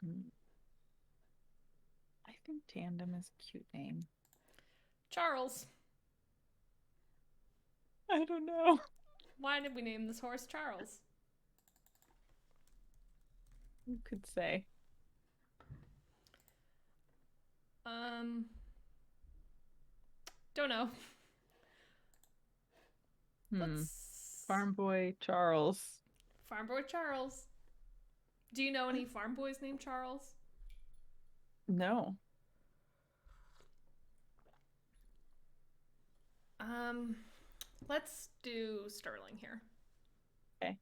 Mm, I think Tandem is a cute name. Charles. I don't know. Why did we name this horse Charles? Who could say? Um, don't know. Hmm. Let's Farm Boy Charles. Farm Boy Charles. Do you know any farm boys named Charles? No. Um, let's do Sterling here. Okay.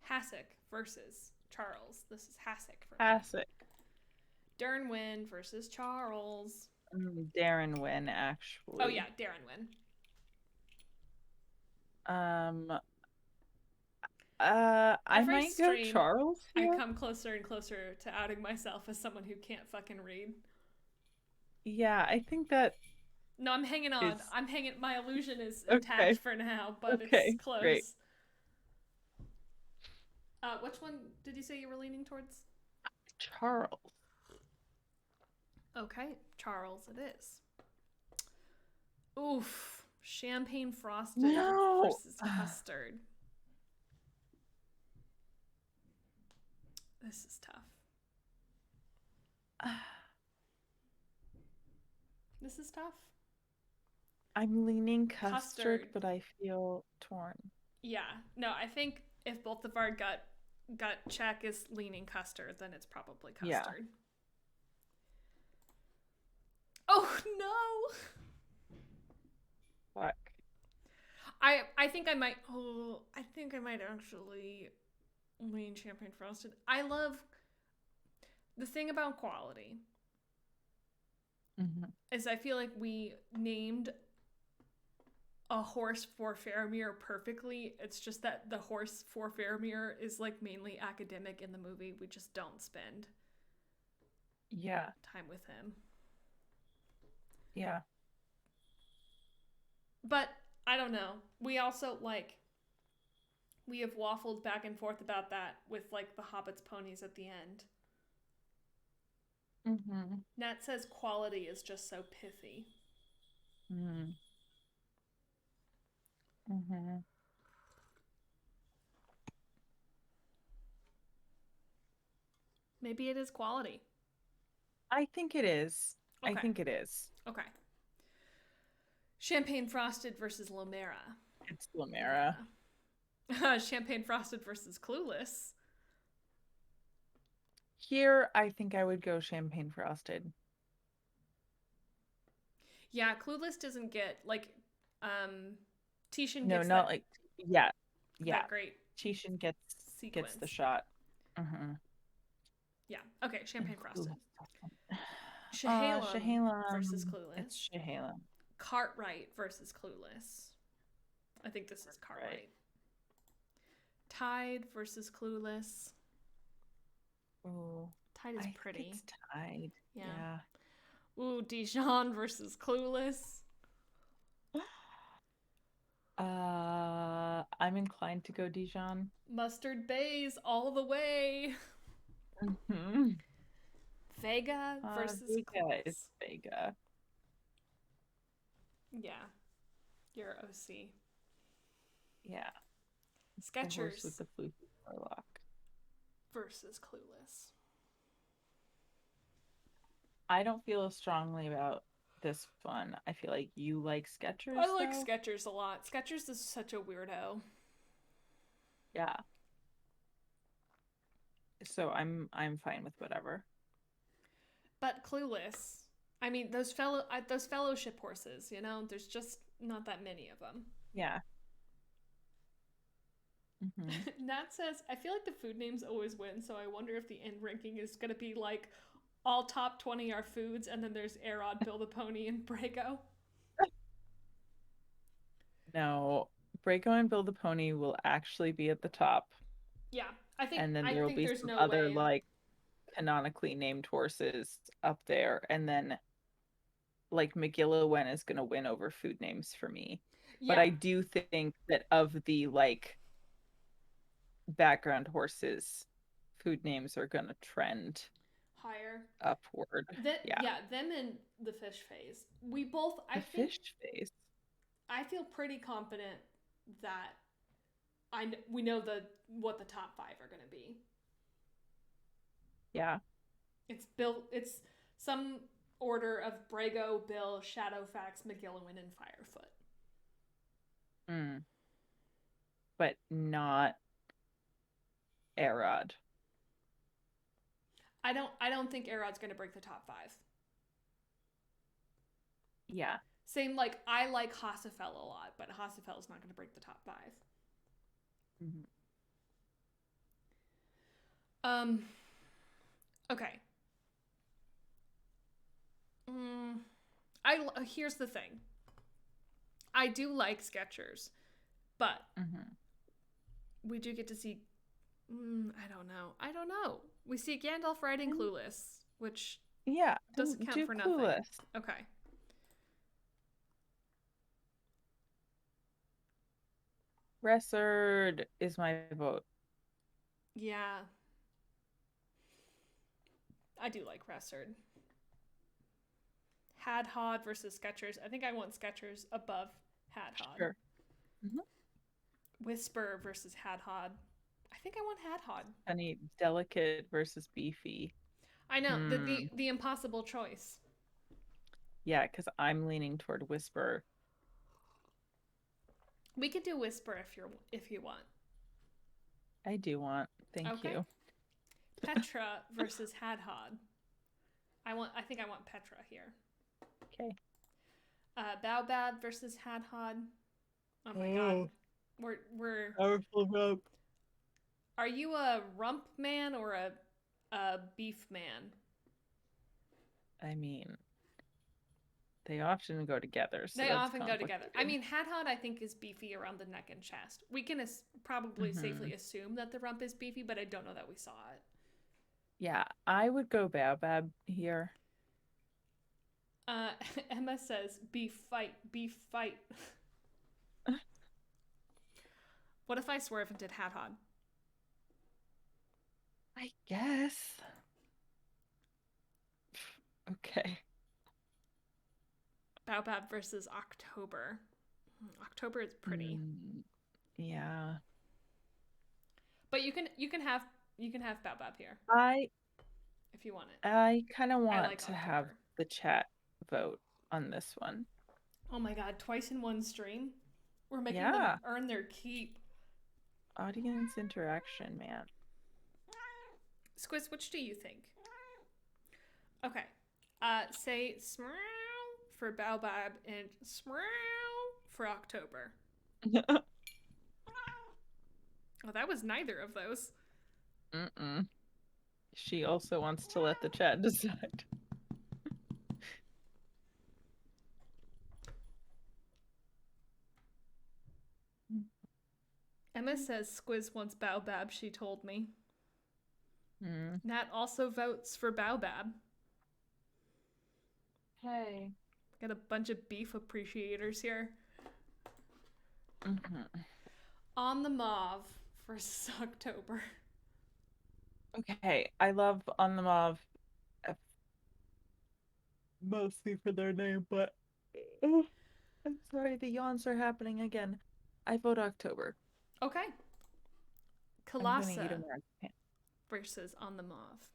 Hasek versus Charles. This is Hasek for me. Classic. Dernwin versus Charles. Darren win, Oh yeah, actually. Darren win. Um, I Every might go stream, Charles I here. come closer and closer to outing myself as someone who can't fucking read. Yeah, I think that No, I'm hanging on. is I'm hanging. My illusion is intact okay. for now, but it's Okay, great. close. Which one did you say you were leaning towards? Charles. Okay, Charles, it is. Oof. Champagne frosted No. versus custard. This is tough. This is tough. I'm leaning custard, Custard. but I feel torn. Yeah. No, I think if both of our gut check is leaning custard, then it's probably Yeah. custard. Oh no. Fuck. I think I might I think I might actually lean champagne frosted. I love the thing about quality Hmm. is I feel like we named a horse for Faramir perfectly. It's just that the horse for Faramir is like mainly academic in the movie. We just don't spend Yeah. time with him. Yeah. But I don't know. We also like we have waffled back and forth about that with like the Hobbit's ponies at the end. Mm-hmm. Nat says quality is just so pithy. Mm-hmm. Mm-hmm. Maybe it is quality. I think it is. I Okay. think it is. Okay. Champagne frosted versus Lomera. It's Lamera. Yeah. Champagne frosted versus Clueless. Here, I think I would go champagne frosted. Yeah, Clueless doesn't get like um Tishan No, gets not that like, yeah, yeah. that great Tishan gets the sequence. shot. Mm-hmm. Yeah. Okay, And champagne frosted. Clueless. Chehalem versus Shahalem. It's Clueless. Shahalem. Cartwright versus Clueless. I think this is Right. Cartwright. Tide versus Clueless. Oh, Tide is I think pretty. it's tied. Yeah. Yeah. Ooh, Dijon versus Clueless. I'm inclined to go Dijon. Mustard Bays all the way. Hmm. Vega versus Vega is Clueless. Vega. Yeah, you're OC. Yeah, the horse with Skechers the floofy forelock. versus Clueless. I don't feel as strongly about this one. I feel like you like I Skechers like though. Skechers a lot. Skechers is such a weirdo. Yeah. So I'm fine with whatever. But Clueless, I mean those fellowship horses, you know, there's just not that many of them. Yeah. Hmm. Nat says, I feel like the food names always win, so I wonder if the end ranking is going to be like all top 20 are foods, and then there's Arod, Bill the Pony, and Brago. No, Braco and Build the Pony will actually be at the top, Yeah, and then I there will think be there's some no other way. like canonically named horses up there, and then like McGilliwen is going to win over food names for me. But Yeah, I do think that of the like background horses, food names are going to trend higher. upward. That Yeah. yeah, them and the fish phase. We both. The fish face. I feel pretty confident that we know the what the top five are going to be. Yeah. It's Bill. It's some order of Brago, Bill, Shadowfacts, McGilliwan, and Firefoot. Mm. But not Arod. I don't think Arod's going to break the top five. Yeah. Same like I like Hasafel a lot, but Hasafel is not going to break the top five. Mhm. Um. Okay. Mm, I here's the thing. I do like Skechers, but Mhm. we do get to see. I don't know. I don't know. We see Gandalf riding And Clueless, which yeah, doesn't and count do for nothing. Clueless. Okay. Ressard is my vote. Yeah, I do like Ressard. Hadhod versus Skechers. I think I want Skechers above Hadhod. Sure. Mhm. Whisper versus Hadhod. I think I want Hadhod. Honey, delicate versus beefy. I know Hmm. the impossible choice. Yeah, because I'm leaning toward Whisper. We could do Whisper if you want. I do want. Thank Okay. you. Petra versus Hadhod. I think I want Petra here. Okay. Baobab versus Hadhod. Oh my god. Oh, We're powerful rope. Are you a rump man or a beef man? I mean, They often go together, so They that's often go together. I complicated. mean, Hadhod I think is beefy around the neck and chest. We can probably Hmm. safely assume that the rump is beefy, but I don't know that we saw it. Yeah, I would go Baobab here. Uh, Emma says, beef fight, beef fight. What if I swerve and did Hadhod? I guess. Okay. Baobab versus October. October is pretty, Mm, yeah. but you can have Baobab here I if you want it. I kind of I want like to have October. the chat vote on this one. Oh my god, twice in one stream. We're making them Yeah, earn their keep. audience interaction, man. Squiz, which do you think? Okay. Say smrow for Baobab and smrow for October. Oh, that was neither of those. Mm-mm. She also wants to let the chat decide. Emma says Squiz wants Baobab, she told me. Mm. Nat also votes for Baobab. Hey. Got a bunch of beef appreciators here. Hmm. On the Mauve versus October. Okay, I love On the Mauve mostly for their name, but I'm sorry, the yawns are happening again. I vote October. Okay. I'm gonna eat a Kalasa marzipan. versus On the Mauve.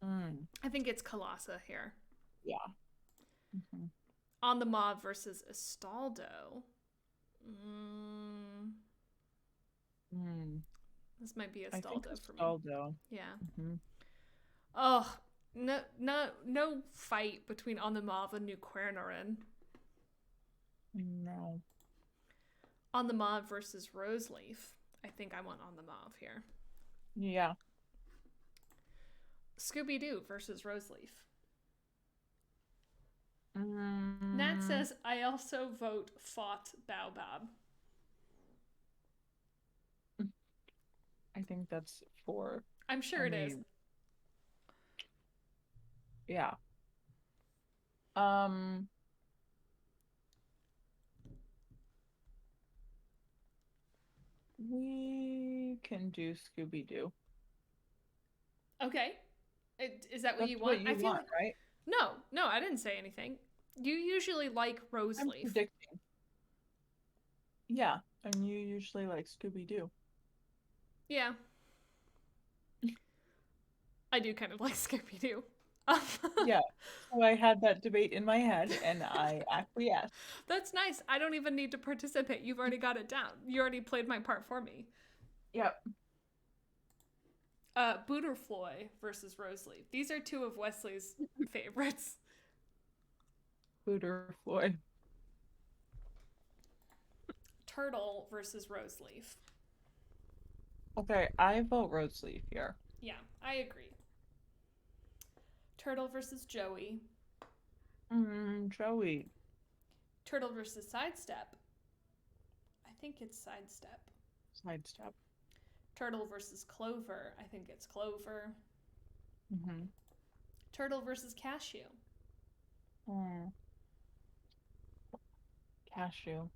Mm, I think it's Kalasa here. yeah. Hmm. On the Mauve versus Estaldo. Mm, Mm. this might be I think Estaldo it's for me. Staldo. Yeah. Hmm. Oh, no fight between On the Mauve and New Quernarin. No. On the Mauve versus Roseleaf. I think I want On the Mauve here. Yeah. Scooby Doo versus Roseleaf. Nat Mm, says, I also vote fought Baobab. I think that's four. I'm sure I it is. mean, yeah. Um, we can do Scooby Doo. Okay. Is that what That's you what want? I you feel want, like. right? No, I didn't say anything. You usually like I'm Roseleaf. predicting. Yeah, and you usually like Scooby Doo. Yeah, I do kind of like Scooby Doo. Yeah. So I had that debate in my head and I acquiesced. That's nice. I don't even need to participate. You've already got it down. You already played my part for me. Yep. Booterfloy versus Roseleaf. These are two of Wesley's favorites. Booter Floyd. Turtle versus Roseleaf. Okay, I vote Roseleaf here. Yeah, I agree. Turtle versus Joey. Joey. Turtle versus Sidestep. I think it's Sidestep. Sidestep. Turtle versus Clover. I think it's Clover. Mm-hmm. Turtle versus Cashew. Mm, cashew.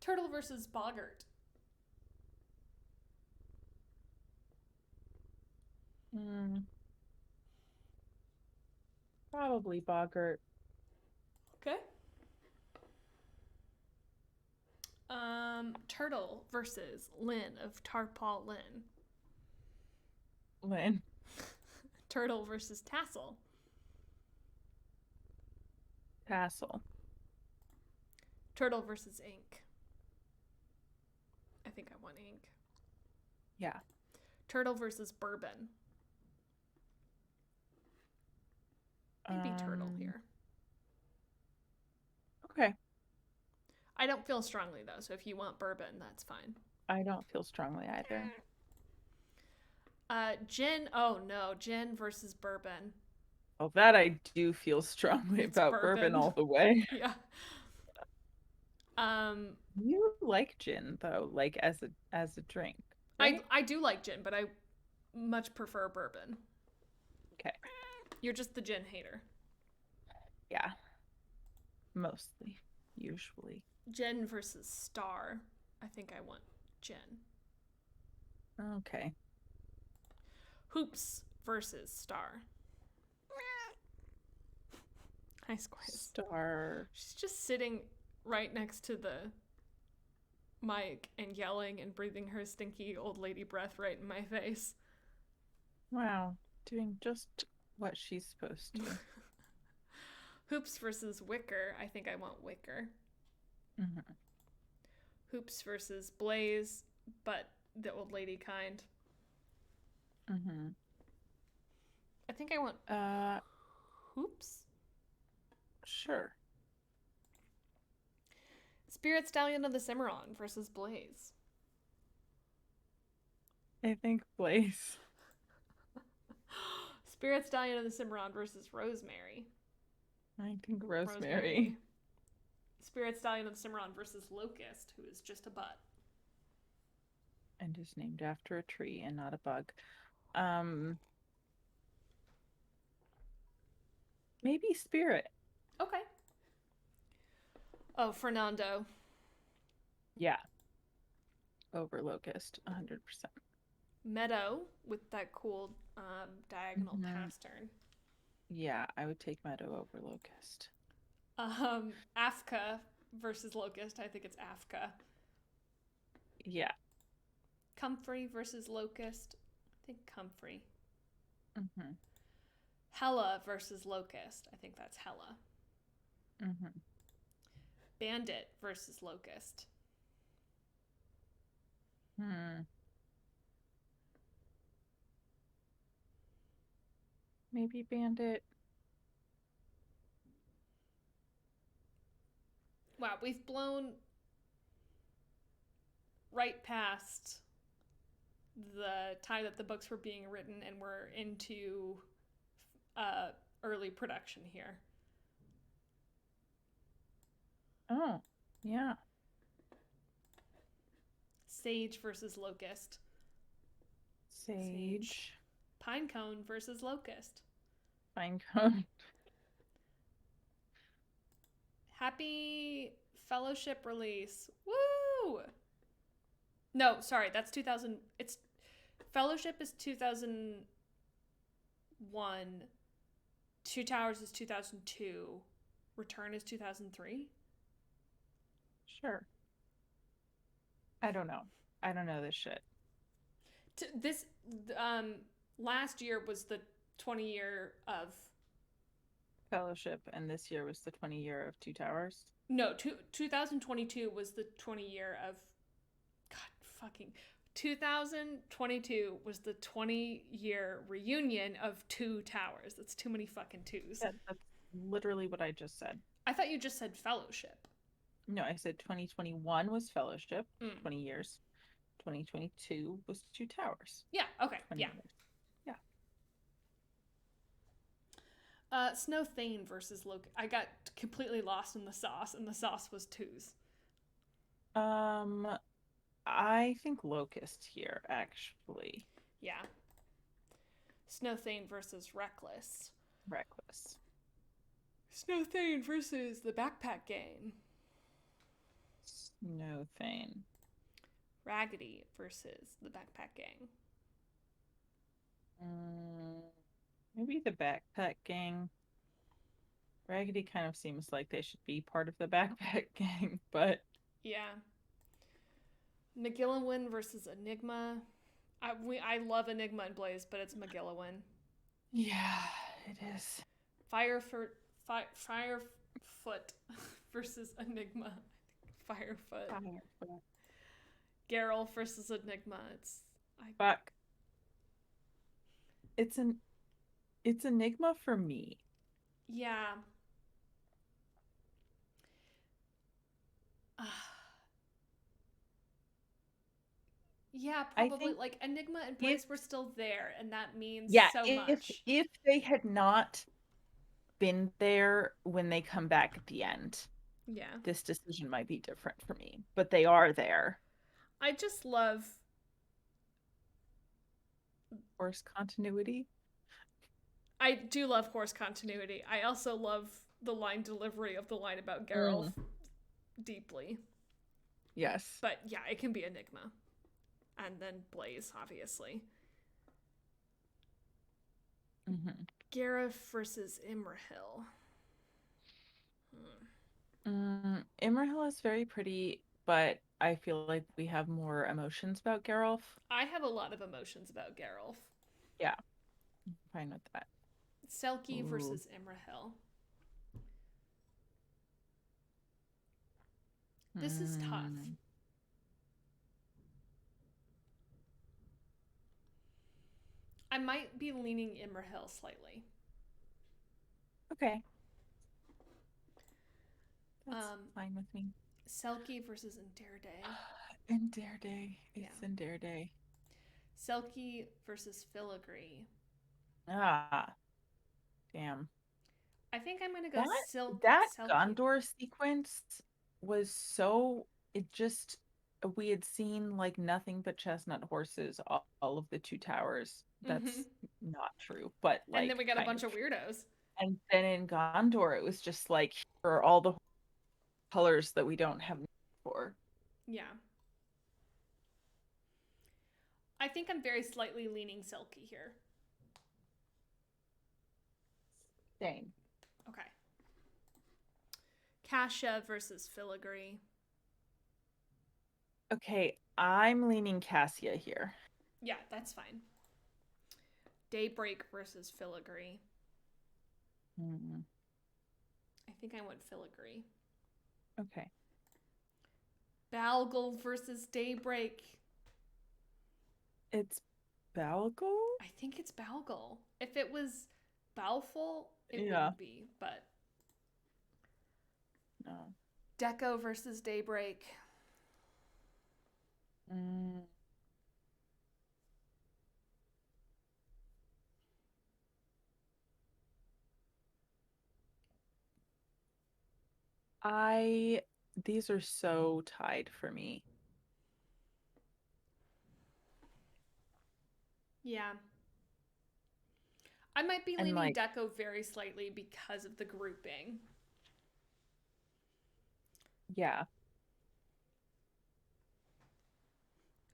Turtle versus Boggart. Mm, probably Boggart. Okay. Turtle versus Lynn of Tarpaul Lynn. Lynn. Turtle versus Tassel. Tassel. Turtle versus Ink. I think I want Ink. Yeah. Turtle versus Bourbon. Maybe Turtle Um, here. okay. I don't feel strongly though, so if you want Bourbon, that's fine. I don't feel strongly either. Gin. Oh no, Gin versus Bourbon. Oh, that I do feel strongly It's about bourbon bourbon. all the way. Yeah. Um, You like gin though, like as a drink, I right? I do like gin, but I much prefer bourbon. Okay. You're just the gin hater. Yeah, mostly, usually. Gin versus Star. I think I want gin. Okay. Hoops versus Star. Hi, Squiz. Star. She's just sitting right next to the mic and yelling and breathing her stinky old lady breath right in my face. Wow, doing just what she's supposed to. Hoops versus Wicker. I think I want Wicker. Hmm. Hoops versus Blaze, but the old lady kind. Hmm. I think I want Uh, Hoops. sure. Spirit Stallion of the Cimarron versus Blaze. I think Blaze. Spirit Stallion of the Cimarron versus Rosemary. I think Rosemary. Rosemary. Spirit Stallion of the Cimarron versus Locust, who is just a butt. And is named after a tree and not a bug. Um, maybe Spirit. Okay. Oh, Fernando. Yeah, over Locust, 100%. Meadow with that cool diagonal Hmm. pass turn. Yeah, I would take Meadow over Locust. Afka versus Locust. I think it's Afka. Yeah. Comfrey versus Locust. I think Comfrey. Hmm. Hella versus Locust. I think that's Hella. Hmm. Bandit versus Locust. Hmm. Maybe Bandit. Wow, we've blown right past the time that the books were being written and we're into uh, early production here. Oh, yeah. Sage versus Locust. Sage. Sage. Pinecone versus Locust. Pinecone. Happy Fellowship release. Woo! No, sorry, that's 2000. It's Fellowship is 2001. Two Towers is 2002. Return is 2003. Sure. I don't know. I don't know this shit. This um last year was the 20-year of Fellowship, and this year was the 20-year of Two Towers. no, 2022 was the 20-year of God fucking 2022 was the 20-year reunion of Two Towers. That's too many fucking twos. Yeah, that's literally what I just said. I thought you just said Fellowship. No, I said 2021 was Fellowship, Mm. 20 years. 2022 was Two Towers, Yeah, okay, 20 yeah. years. Yeah. Snow Thane versus Loki. I got completely lost in the sauce, and the sauce was twos. Um, I think Locust here, actually. Yeah. Snow Thane versus Reckless. Reckless. Snow Thane versus the Backpack Gang. No Thane. Raggedy versus the Backpack Gang. Mm, maybe the Backpack Gang. Raggedy kind of seems like they should be part of the Backpack Gang, but Yeah. McGilliwin versus Enigma. I love Enigma and Blaze, but it's McGilliwin. yeah, it is. Firefoot versus Enigma. Firefoot. Fire. Geralt versus Enigma. Fuck. It's an it's Enigma for me. Yeah. Uh, yeah, I probably. think Like Enigma and if Blaze were still there, and that means yeah, so if much. if they had not been there when they come back at the end, Yeah. this decision might be different for me, but they are there. I just love. Course continuity. I do love horse continuity. I also love the line delivery of the line about Geralt Mm, deeply. yes. But yeah, it can be Enigma. And then Blaze, obviously. Hmm. Gareth versus Imrahil. Hmm. Imrahil is very pretty, but I feel like we have more emotions about Geralf. I have a lot of emotions about Geralt. Yeah, I'm fine with that. Selkie Ooh. versus Imrahil. This is tough. Mm, I might be leaning Imrahil slightly. okay, that's Um, fine with me. Selkie versus Day. In Dare Day. Yeah. It's in Dare Day. Selkie versus Filigree. Ah, damn. I think I'm gonna go That that Selkie. Gondor sequence was so it just we had seen like nothing but chestnut horses all of the two towers. Mm-hmm. That's not true, but And then like we got a kind bunch of of true. weirdos. And then in Gondor, it was just like for all the colors that we don't have for. Yeah. I think I'm very slightly leaning Selkie here. Same. Okay. Kasha versus Filigree. Okay, I'm leaning Cassia here. Yeah, that's fine. Daybreak versus Filigree. Mm, I think I went Filigree. okay. Balgal versus Daybreak. It's Balgol? I think it's Balgal. If it was Balful, it Yeah. wouldn't be, but No. Deco versus Daybreak. Mm, I these are so tied for me. Yeah. I might be And leaning like, Deco very slightly because of the grouping. yeah.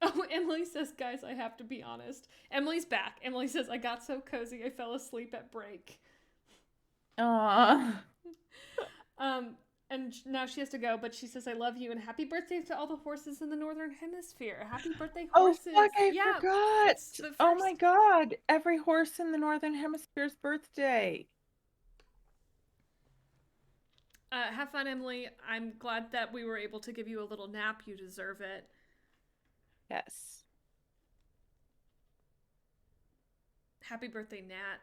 Oh, Emily says, guys, I have to be honest. Emily's back. Emily says, I got so cozy I fell asleep at break. Aw. Um, and now she has to go, but she says, I love you and happy birthday to all the horses in the Northern Hemisphere. Happy birthday, Oh horses. fuck, I Yeah, forgot. it's the Oh my first. God. Every horse in the Northern Hemisphere's birthday. Have fun, Emily. I'm glad that we were able to give you a little nap. You deserve it. Yes. Happy birthday, Nat.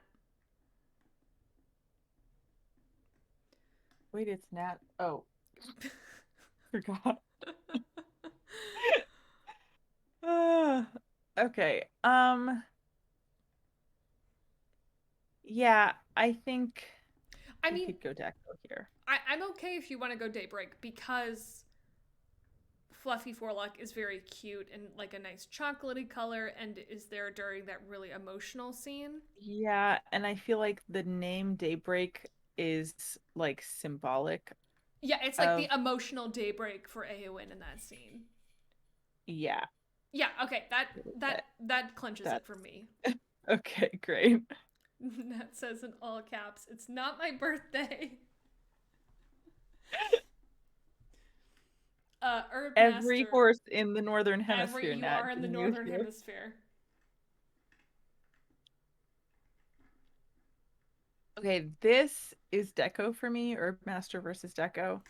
Wait, it's Nat. Oh, forgot. Okay. Yeah, I think I we mean, could go Deco here. I'm okay if you want to go Daybreak because Fluffy Forlock is very cute and like a nice chocolatey color and is there during that really emotional scene. Yeah, and I feel like the name Daybreak is like symbolic Yeah, it's like the of, emotional daybreak for Eowyn in that scene. yeah, Yeah, okay, that that that that clinches it that's for me. okay, great. That says in all caps, "It's not my birthday." Herb Every Master, horse in the Northern every Hemisphere, you Nat. are in Do the you northern hear? hemisphere. Okay, this is Deco for me, Herb Master versus Deco.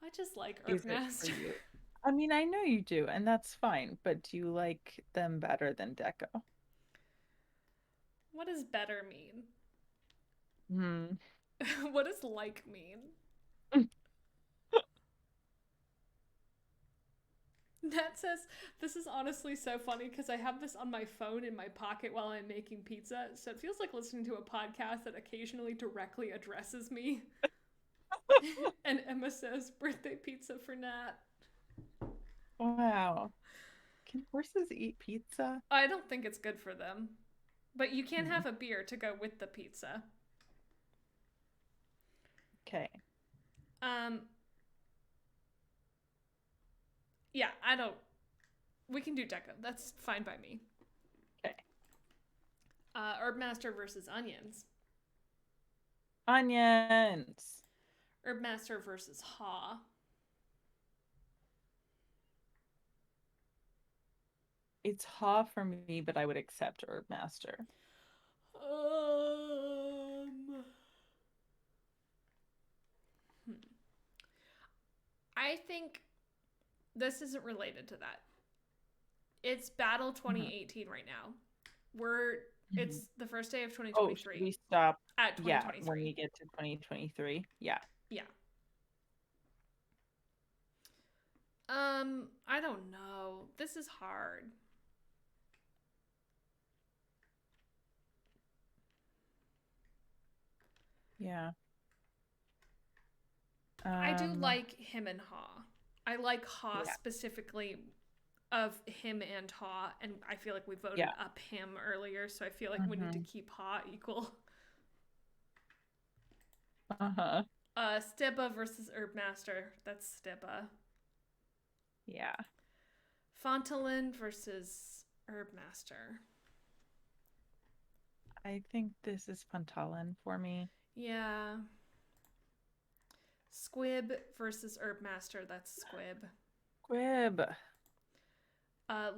I just like Herb Is it for Master. you? I mean, I know you do, and that's fine, but do you like them better than Deco? What does better mean? Hmm. What does like mean? That says, this is honestly so funny because I have this on my phone in my pocket while I'm making pizza. So it feels like listening to a podcast that occasionally directly addresses me. And Emma says, birthday pizza for Nat. Wow. Can horses eat pizza? I don't think it's good for them. But you can Hmm. have a beer to go with the pizza. Okay. Um, yeah, I don't. We can do Deco. That's fine by me. Okay. Herbmaster versus Onions. Onions. Herbmaster versus Haw. It's Ha for me, but I would accept Herb Master. Um, I think this isn't related to that. It's Battle Hmm. 2018 right now. We're Hmm. it's the first day of Oh, should 2023 we stop? at Yeah, when 2023. we get to 2023. Yeah. Yeah. I don't know. This is hard. Yeah. I do Um, like him and Ha. I like Ha yeah. specifically of him and Ha, and I feel like we voted Yeah. up him earlier, so I feel like we need to Hmm. keep Ha equal. Uh-huh. Stibba versus Herbmaster. That's Stibba. Yeah. Fontaine versus Herbmaster. I think this is Pantalan for me. Yeah. Squib versus Herbmaster. That's Squib. Squib.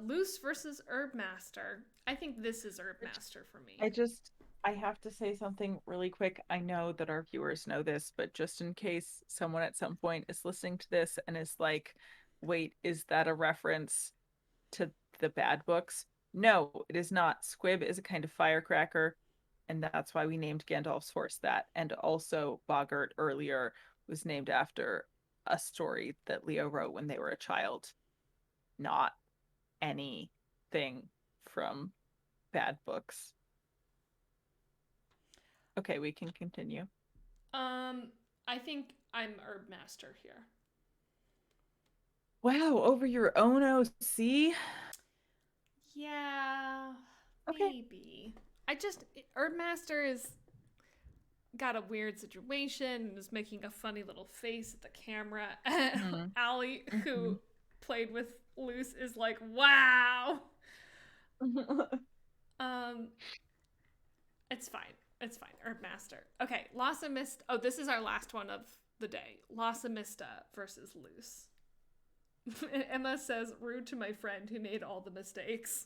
Loose versus Herbmaster. I think this is Which Herbmaster for me. I just I have to say something really quick. I know that our viewers know this, but just in case someone at some point is listening to this and is like, wait, is that a reference to the bad books? No, it is not. Squib is a kind of firecracker, and that's why we named Gandalf's horse that. And also, Boggart earlier was named after a story that Leo wrote when they were a child, not anything from bad books. Okay, we can continue. Um, I think I'm Herbmaster here. Wow, over your own OC? Yeah, Okay. maybe. I just Herbmaster is got a weird situation and is making a funny little face at the camera. Hmm. Allie, Hmm. who played with Luce, is like, wow. Um, it's fine. It's fine. Herbmaster. Okay, Lhasa Mista. Oh, this is our last one of the day. Lhasa Mista versus Luce. Emma says, rude to my friend who made all the mistakes.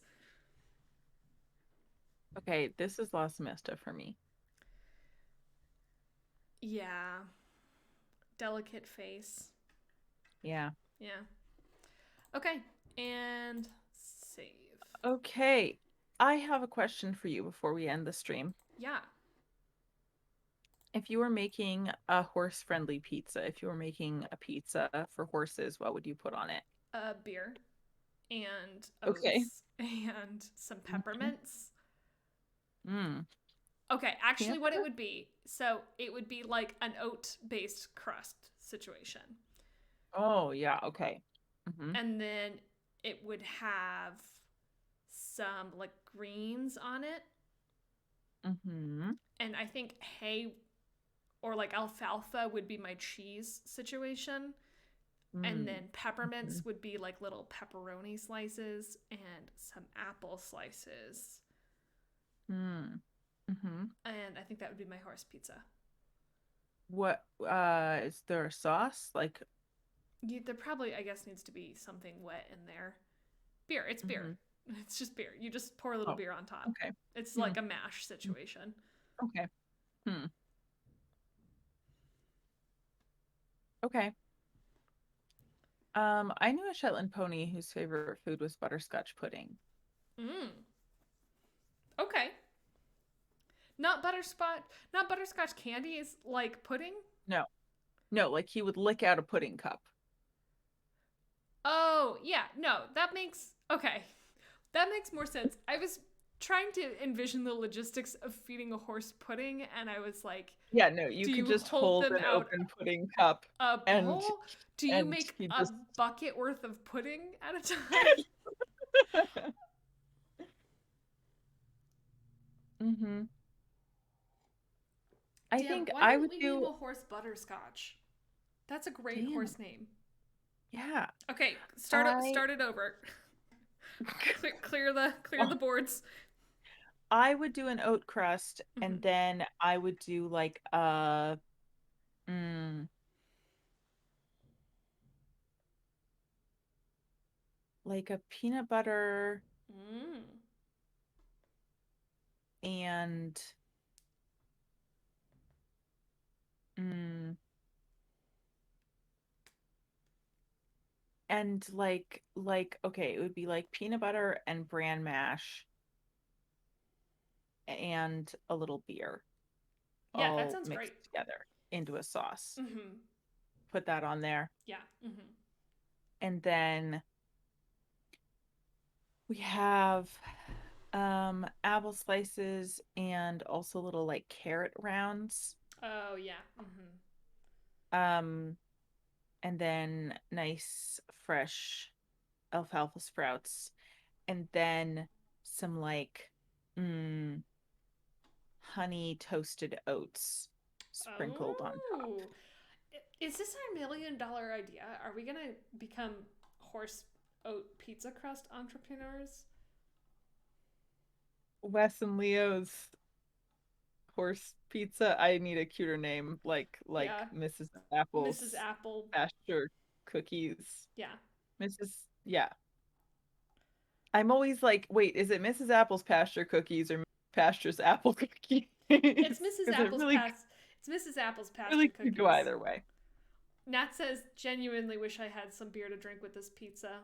Okay, this is La Semesta for me. Yeah. Delicate face. Yeah. Yeah. Okay. And save. Okay. I have a question for you before we end the stream. Yeah. If you were making a horse-friendly pizza, if you were making a pizza for horses, what would you put on it? Beer and Okay. oats and some Hmm. peppermints. Mm. Okay, actually, Peanut what it butter? would be, so it would be like an oat based crust situation. Oh, yeah. Okay. Hmm. And then it would have some like greens on it. Hmm. And I think hay or like alfalfa would be my cheese situation. And Mm. then Hmm. peppermints would be like little pepperoni slices and some apple slices. Mm. Hmm. And I think that would be my horse pizza. What is there a sauce? Like, There probably, I guess, needs to be something wet in there. Beer. It's beer. hmm. It's just beer. You just pour a little Oh, beer on top. okay. It's Hmm. like a mash situation. Okay. Hmm. Okay. I knew a Shetland pony whose favorite food was butterscotch pudding. Mm. Okay. Not butterscotch. Not butterscotch candy is like pudding. No, no, like he would lick out a pudding cup. Oh, yeah. No, that makes okay. That makes more sense. I was trying to envision the logistics of feeding a horse pudding, and I was like, Yeah, no, you do could you just hold hold them an out open pudding cup a and bowl? Do you and make he a just bucket worth of pudding at a time? hmm I Damn, think why I didn't would we name do a horse Butterscotch? That's a great damn. horse name. Yeah. Okay, I start it over. Clear the boards. I would do an oat crust and Hmm. then I would do like mm, like a peanut butter Mm. and mm, and like okay, it would be like peanut butter and bran mash and a little beer Yeah, that all sounds great. mixed together into a sauce. Hmm. Put that on there. Yeah. Hmm. And then we have apple slices and also little like carrot rounds. Oh yeah. Hmm. Um and then nice fresh alfalfa sprouts and then some like mm, honey toasted oats sprinkled on top. Oh, is this our $1 million idea? Are we gonna become horse oat pizza crust entrepreneurs? Wes and Leo's horse pizza. I need a cuter name like Yeah, Mrs. Mrs. Apple's Apple. pasture cookies. Yeah, Mrs. Yeah. I'm always like, wait, is it Mrs. Apple's pasture cookies or Pasture's apple cookies? it's Mrs. Because Apple's past. It's Mrs. Apple's pasture really could go cookies. either way. Nat says, genuinely wish I had some beer to drink with this pizza.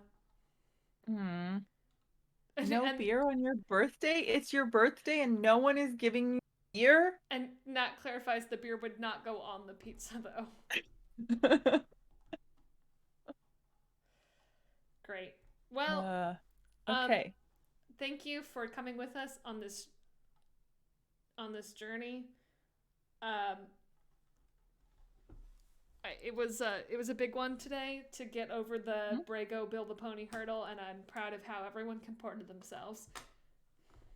Hmm. And No and, beer on your birthday? It's your birthday and no one is giving you beer? and Nat clarifies the beer would not go on the pizza though. Great. Well, uh, um, okay. thank you for coming with us on this journey. Um, it was a big one today to get over the Mhm. Brago Bill the Pony hurdle, and I'm proud of how everyone comported themselves.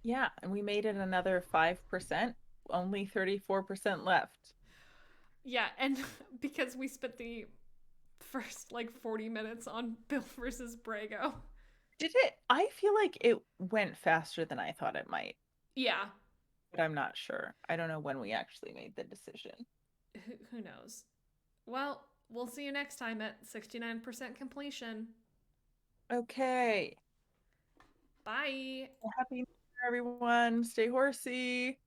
Yeah, and we made it another 5%, only 34% left. Yeah, and because we spent the first like 40 minutes on Bill versus Brago. Did it? I feel like it went faster than I thought it might, Yeah, but I'm not sure. I don't know when we actually made the decision. who knows? Well, we'll see you next time at 69% completion. Okay. Bye. Well, happy New Year, everyone. Stay horsey.